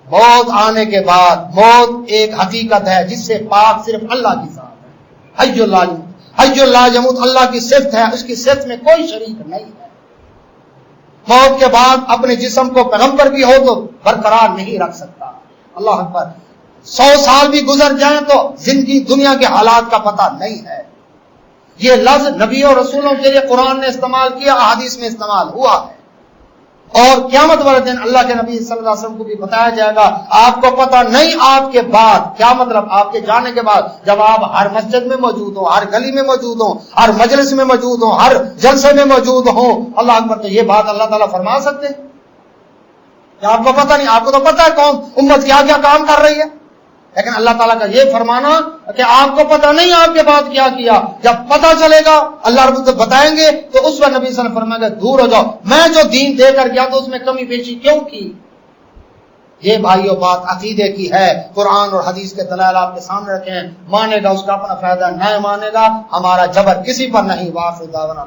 Speaker 1: موت آنے کے بعد موت ایک حقیقت ہے جس سے پاک صرف اللہ کی ذات ہے، حی اللہ یموت، حی اللہ یموت اللہ کی صفت ہے، اس کی صفت میں کوئی شریک نہیں ہے۔ موت کے بعد اپنے جسم کو پیغمبر بھی ہو تو برقرار نہیں رکھ سکتا، اللہ اکبر، 100 سال بھی گزر جائیں تو زندگی دنیا کے حالات کا پتہ نہیں ہے۔ یہ لفظ نبی اور رسولوں کے لیے قرآن نے استعمال کیا، احادیث میں استعمال ہوا ہے، اور قیامت والے دن اللہ کے نبی صلی اللہ علیہ وسلم کو بھی بتایا جائے گا آپ کو پتہ نہیں آپ کے بعد کیا، مطلب آپ کے جانے کے بعد جب آپ ہر مسجد میں موجود ہوں، ہر گلی میں موجود ہوں، ہر مجلس میں موجود ہوں، ہر جلسے میں موجود ہوں، اللہ اکبر، تو یہ بات اللہ تعالیٰ فرما سکتے ہیں کہ آپ کو پتہ نہیں؟ آپ کو تو پتہ ہے کون امت کیا کیا کام کر رہی ہے، لیکن اللہ تعالیٰ کا یہ فرمانا کہ آپ کو پتہ نہیں آپ کے بعد کیا کیا، جب پتہ چلے گا اللہ رب العزت بتائیں گے تو اس پر نبی صلی اللہ علیہ وسلم فرمائیں گے دور ہو جاؤ، میں جو دین دے کر گیا تو اس میں کمی بیشی کیوں کی۔ یہ بھائیو بات عقیدے کی ہے، قرآن اور حدیث کے دلائل آپ کے سامنے رکھے ہیں، مانے گا اس کا اپنا فائدہ، نہ مانے گا ہمارا جبر کسی پر نہیں۔ واخر دعوانا